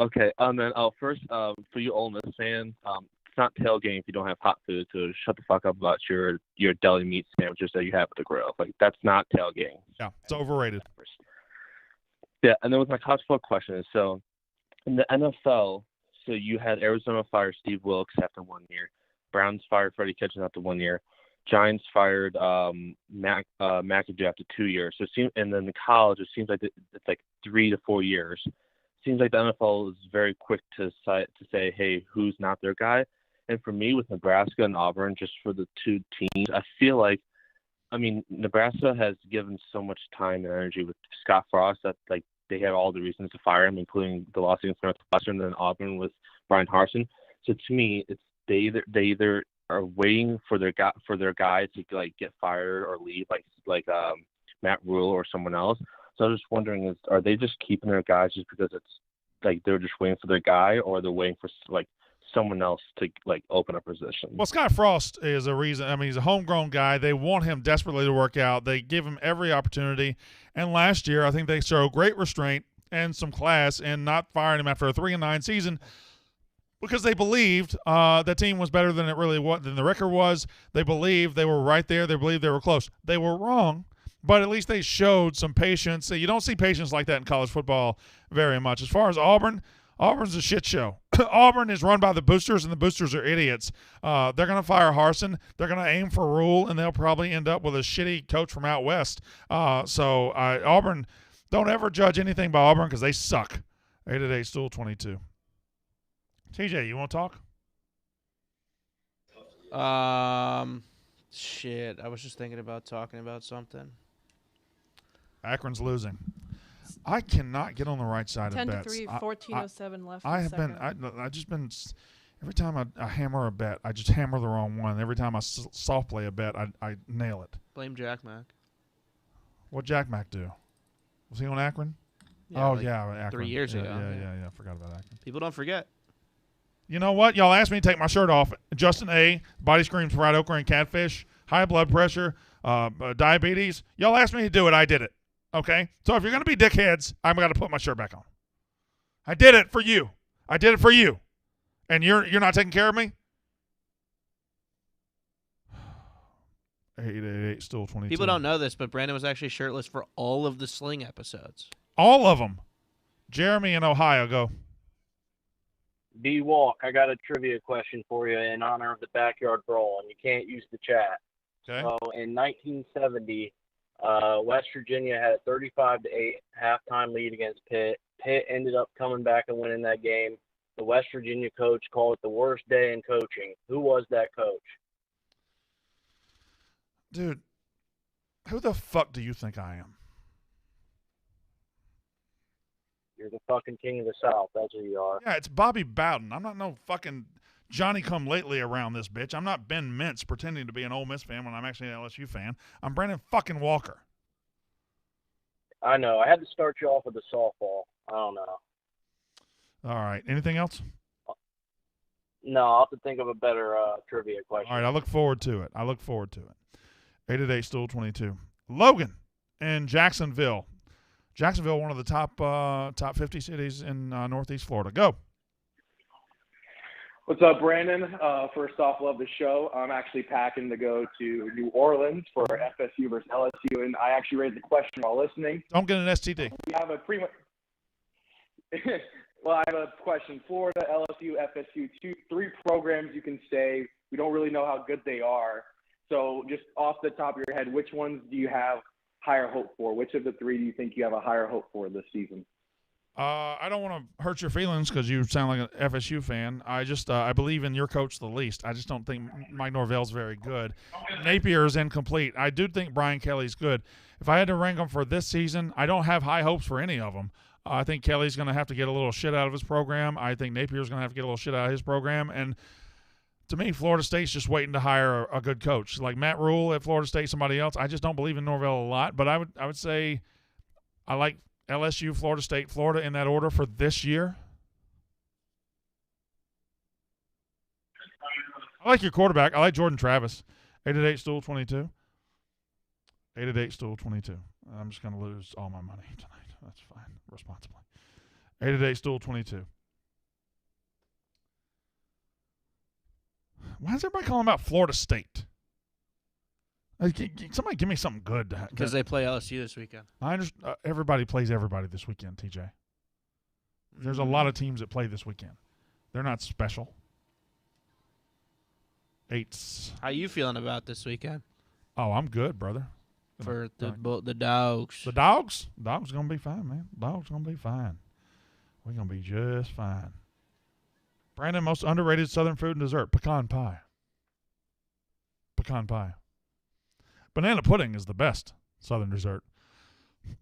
Okay. And then first, for you Ole Miss fans, it's not tailgating if you don't have hot food. So shut the fuck up about your deli meat sandwiches that you have at the grill. Like that's not tailgating. Yeah, it's overrated. Yeah. And then with my college football question is so in the NFL, so you had Arizona fire Steve Wilkes after 1 year, Browns fired Freddie Kitchens after 1 year, Giants fired McAdoo after 2 years. So it seems, and then in college, it seems like it's like 3 to 4 years. Seems like the NFL is very quick to say, hey, who's not their guy? And for me, with Nebraska and Auburn, just for the two teams, I feel like, I mean, Nebraska has given so much time and energy with Scott Frost that like they had all the reasons to fire him, including the loss against Northwestern, and then Auburn with Brian Harsin. So to me, it's they either are waiting for their guy to like get fired or leave, like Matt Rule or someone else. So I was just wondering, are they just keeping their guys just because it's like they're just waiting for their guy, or they're waiting for like someone else to like open a position? Well, Scott Frost is a reason. I mean, he's a homegrown guy. They want him desperately to work out. They give him every opportunity. And last year, I think they showed great restraint and some class in not firing him after a 3-9 season because they believed the team was better than it really was, than the record was. They believed they were right there. They believed they were close. They were wrong. But at least they showed some patience. You don't see patience like that in college football very much. As far as Auburn, Auburn's a shit show. Auburn is run by the boosters, and the boosters are idiots. They're going to fire Harsin. They're going to aim for Rule, and they'll probably end up with a shitty coach from out west. So Auburn, don't ever judge anything by Auburn because they suck. 888 Stool 22. TJ, you want to talk? Shit. I was just thinking about talking about something. Akron's losing. I cannot get on the right side 10 of to bets. 3, 14:07 left. I in have the been. second. I just been. Every time I hammer a bet, I just hammer the wrong one. Every time I soft play a bet, I nail it. Blame Jack Mack. What Jack Mack do? Was he on Akron? Yeah, oh like yeah, Akron. 3 years ago. Yeah. I forgot about Akron. People don't forget. You know what? Y'all asked me to take my shirt off. Justin A. Body screams fried okra and catfish. High blood pressure. Diabetes. Y'all asked me to do it. I did it. Okay? So if you're going to be dickheads, I'm going to put my shirt back on. I did it for you. I did it for you. And you're not taking care of me? 888 Stool 22. People don't know this, but Brandon was actually shirtless for all of the Sling episodes. All of them. Jeremy in Ohio, go. D-Walk, I got a trivia question for you in honor of the Backyard Brawl, and you can't use the chat. Okay. So in 1970, West Virginia had a 35-8 halftime lead against Pitt. Pitt ended up coming back and winning that game. The West Virginia coach called it the worst day in coaching. Who was that coach? Dude, who the fuck do you think I am? You're the fucking king of the South. That's who you are. Yeah, it's Bobby Bowden. I'm not no fucking Johnny-come-lately around this bitch. I'm not Ben Mintz pretending to be an Ole Miss fan when I'm actually an LSU fan. I'm Brandon fucking Walker. I know. I had to start you off with a softball. I don't know. All right. Anything else? No, I'll have to think of a better trivia question. All right. I look forward to it. 888 Stool 22. Logan in Jacksonville. Jacksonville, one of the top 50 cities in Northeast Florida. Go. What's up, Brandon? First off, love the show. I'm actually packing to go to New Orleans for FSU versus LSU, and I actually raised the question while listening. Don't get an STD. We have a well, I have a question. Florida, LSU, FSU, three programs you can say. We don't really know how good they are. So just off the top of your head, which ones do you have higher hope for? Which of the three do you think you have a higher hope for this season? I don't want to hurt your feelings because you sound like an FSU fan. I believe in your coach the least. I just don't think Mike Norvell's very good. Napier is incomplete. I do think Brian Kelly's good. If I had to rank them for this season, I don't have high hopes for any of them. I think Kelly's going to have to get a little shit out of his program. I think Napier's going to have to get a little shit out of his program. And to me, Florida State's just waiting to hire a good coach. Like Matt Rule at Florida State, somebody else. I just don't believe in Norvell a lot. But I would say I like LSU, Florida State, Florida in that order for this year. I like your quarterback. I like Jordan Travis. 888 Stool 22. 8-8, stool 22. I'm just going to lose all my money tonight. That's fine, responsibly. 8-8, stool 22. Why is everybody calling about Florida State? Somebody give me something good. Because they play LSU this weekend. I understand. Everybody plays everybody this weekend, TJ. There's a lot of teams that play this weekend. They're not special. 8s. How you feeling about this weekend? Oh, I'm good, brother. For the dogs. The dogs? Dogs going to be fine, man. Dogs going to be fine. We're going to be just fine. Brandon, most underrated Southern food and dessert, pecan pie. Pecan pie. Banana pudding is the best Southern dessert.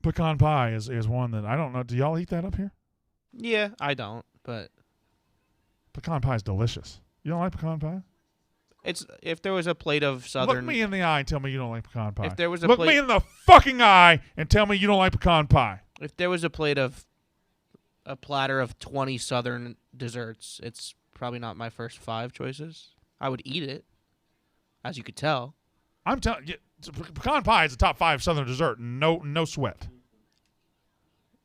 Pecan pie is one that I don't know. Do y'all eat that up here? Yeah, I don't, but pecan pie is delicious. You don't like pecan pie? It's if there was a plate of Southern. Look me in the eye and tell me you don't like pecan pie. If there was a Look plate, me in the fucking eye and tell me you don't like pecan pie. If there was a platter of 20 Southern desserts, it's probably not my first 5 choices. I would eat it, as you could tell. I'm telling you, pecan pie is a top 5 Southern dessert. No sweat.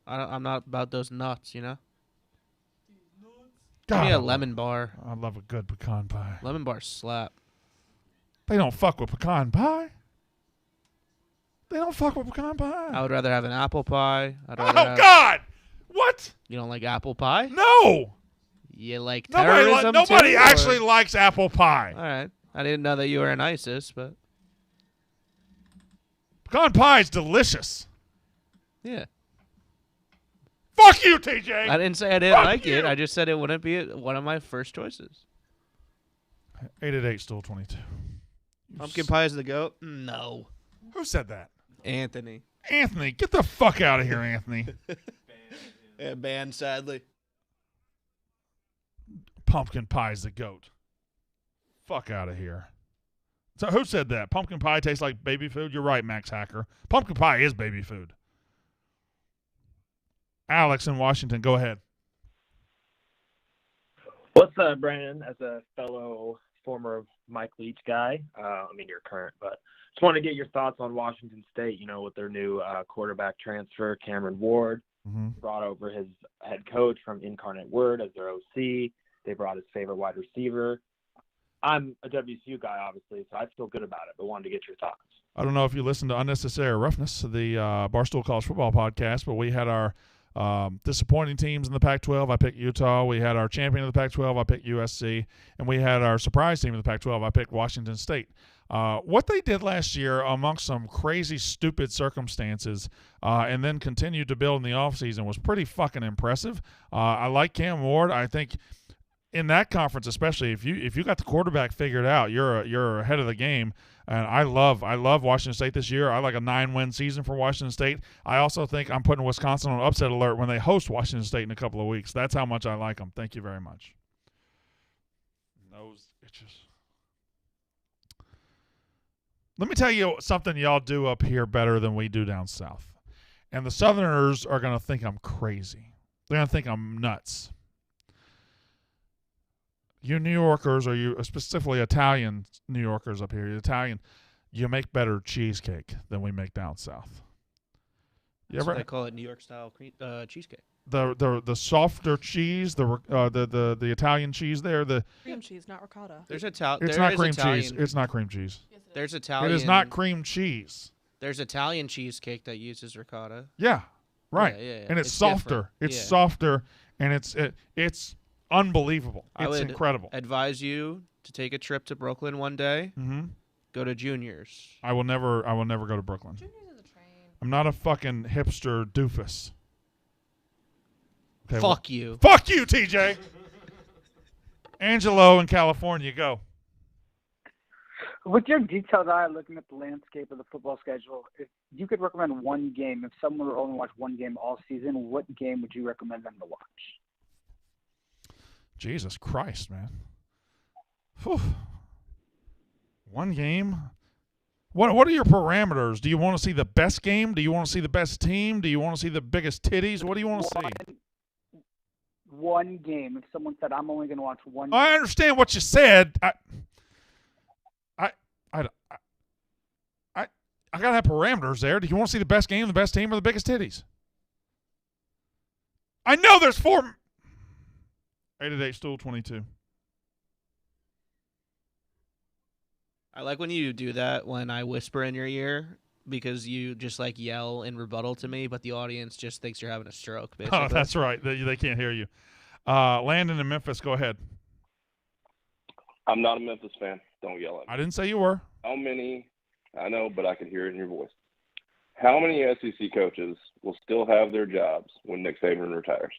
I'm not about those nuts, you know. God, Give me a lemon bar. I love a good pecan pie. Lemon bars slap. They don't fuck with pecan pie. They don't fuck with pecan pie. I would rather have an apple pie. God! What? You don't like apple pie? No. You like terrorism Nobody too, actually or? likes apple pie. All right. I didn't know that you were an ISIS, but pecan pie is delicious. yeah. Fuck you, TJ. I didn't say I didn't like it. I just said it wouldn't be one of my first choices. 8-8, stool 22. Pumpkin pie is the goat? No. Who said that? Anthony. Anthony, get the fuck out of here, Anthony. Yeah, banned, sadly. Pumpkin pie is the goat. Fuck out of here. So who said that? Pumpkin pie tastes like baby food? You're right, Max Hacker. Pumpkin pie is baby food. Alex in Washington, go ahead. What's up, Brandon? As a fellow former Mike Leach guy, you're current, but just want to get your thoughts on Washington State, with their new quarterback transfer, Cameron Ward. Brought over his head coach from Incarnate Word as their OC. They brought his favorite wide receiver. I'm a WSU guy, obviously, so I feel good about it, but wanted to get your thoughts. I don't know if you listened to Unnecessary Roughness, the Barstool College Football podcast, but we had our disappointing teams in the Pac-12. I picked Utah. We had our champion of the Pac-12. I picked USC. And we had our surprise team in the Pac-12. I picked Washington State. What they did last year amongst some crazy, stupid circumstances and then continued to build in the offseason was pretty fucking impressive. I like Cam Ward. I think in that conference especially, if you got the quarterback figured out, you're ahead of the game. And I love Washington State this year. I like a 9-win season for Washington State. I also think I'm putting Wisconsin on upset alert when they host Washington State in a couple of weeks. That's how much I like them. Thank you very much. Nose itches. Let me tell you something y'all do up here better than we do down south. And the Southerners are going to think I'm crazy. They're going to think I'm nuts. You New Yorkers, or you specifically Italian New Yorkers up here, you make better cheesecake than we make down south. That's what they call it New York style cheesecake. The softer cheese, the Italian cheese there, the cream cheese, not ricotta. There's It's not cream cheese. It's not cream cheese. There's Italian. It is not cream cheese. There's Italian cheesecake that uses ricotta. Yeah, right. Yeah. And it's softer. It's softer, and it's unbelievable. It's incredible. Advise you to take a trip to Brooklyn one day. Mm-hmm. Go to Junior's. I will never go to Brooklyn. Junior's is a train. I'm not a fucking hipster doofus. Okay, Fuck you. Fuck you, TJ. Angelo in California, go. With your detailed eye looking at the landscape of the football schedule, if you could recommend one game, if someone would only watch one game all season, what game would you recommend them to watch? Jesus Christ, man. Whew. One game? What are your parameters? Do you want to see the best game? Do you want to see the best team? Do you want to see the biggest titties? What do you want to see? One game. If someone said, I'm only going to watch one I understand what you I got to have parameters there. Do you want to see the best game, the best team, or the biggest titties? I know there's 4. 888 Stool 22. I like when you do that when I whisper in your ear because you just like yell in rebuttal to me, but the audience just thinks you're having a stroke, basically. Oh, that's right. They can't hear you. Landon in Memphis, go ahead. I'm not a Memphis fan. Don't yell at me. I didn't say you were. How many? I know, but I can hear it in your voice. How many SEC coaches will still have their jobs when Nick Saban retires?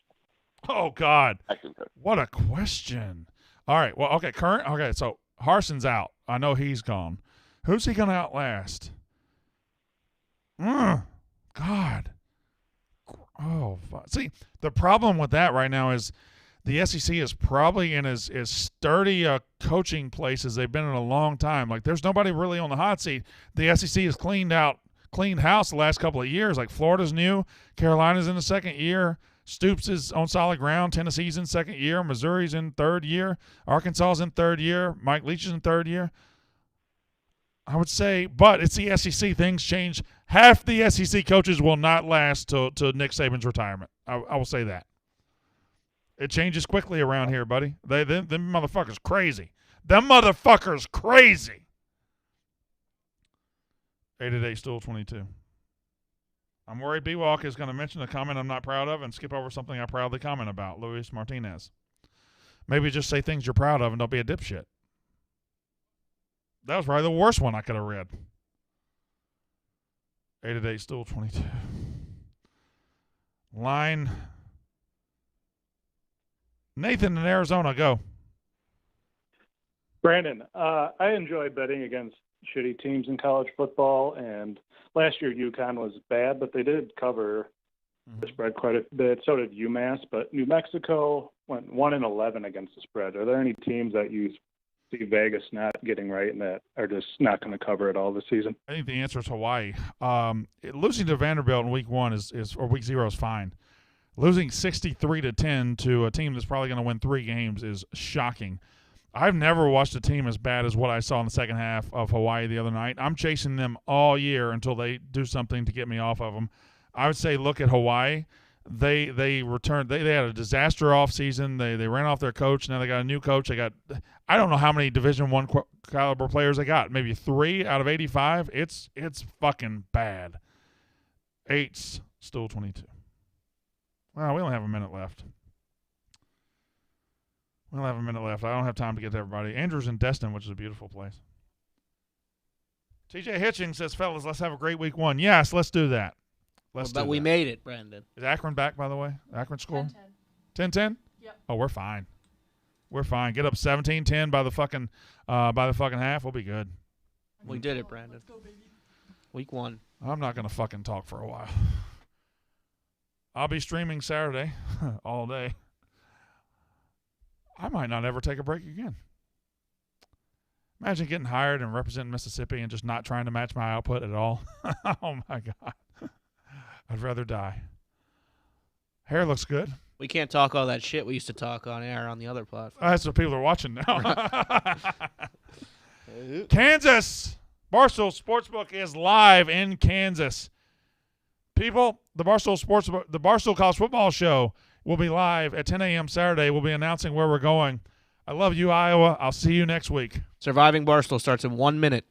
Oh, God. Active coach. What a question. All right. Well, okay. Okay, so Harson's out. I know he's gone. Who's he going to outlast? God. Oh, see, the problem with that right now is the SEC is probably in as sturdy a coaching place as they've been in a long time. Like, there's nobody really on the hot seat. The SEC has cleaned house the last couple of years. Like, Florida's new. Carolina's in the second year. Stoops is on solid ground. Tennessee's in second year. Missouri's in third year. Arkansas's in third year. Mike Leach is in third year. I would say, but it's the SEC. Things change. Half the SEC coaches will not last to Nick Saban's retirement. I will say that. It changes quickly around here, buddy. Them motherfuckers crazy. Them motherfuckers crazy. 888 Stool 22. I'm worried B-Walk is going to mention a comment I'm not proud of and skip over something I proudly comment about. Luis Martinez. Maybe just say things you're proud of and don't be a dipshit. That was probably the worst one I could have read. 888 Stool 22. Line. Nathan in Arizona, go. Brandon, I enjoy betting against shitty teams in college football, and last year UConn was bad, but they did cover the spread quite a bit. So did UMass, but New Mexico went 1-11 against the spread. Are there any teams that you see Vegas not getting right and that are just not going to cover it all this season? I think the answer is Hawaii. Losing to Vanderbilt in week 1 or week 0 is fine. Losing 63-10 to a team that's probably going to win 3 games is shocking. I've never watched a team as bad as what I saw in the second half of Hawaii the other night. I'm chasing them all year until they do something to get me off of them. I would say look at Hawaii. They returned. They had a disaster offseason. They ran off their coach. Now they got a new coach. I don't know how many Division I caliber players they got. Maybe 3 out of 85. It's fucking bad. 8's Stool 22. Wow, we only have a minute left. We only have a minute left. I don't have time to get to everybody. Andrew's in Destin, which is a beautiful place. TJ Hitching says, fellas, let's have a great week 1. Yes, let's do that. But we made it, Brandon. Is Akron back, by the way? Akron score? 10-10? Yep. Oh, we're fine. We're fine. Get up 17-10 by the fucking half. We'll be good. We did it, Brandon. Week 1. I'm not going to fucking talk for a while. I'll be streaming Saturday all day. I might not ever take a break again. Imagine getting hired and representing Mississippi and just not trying to match my output at all. Oh, my God. I'd rather die. Hair looks good. We can't talk all that shit we used to talk on air on the other platform. That's what people are watching now. Kansas. Barstool Sportsbook is live in Kansas. People, the Barstool College Football Show will be live at 10 a.m. Saturday. We'll be announcing where we're going. I love you, Iowa. I'll see you next week. Surviving Barstool starts in 1 minute.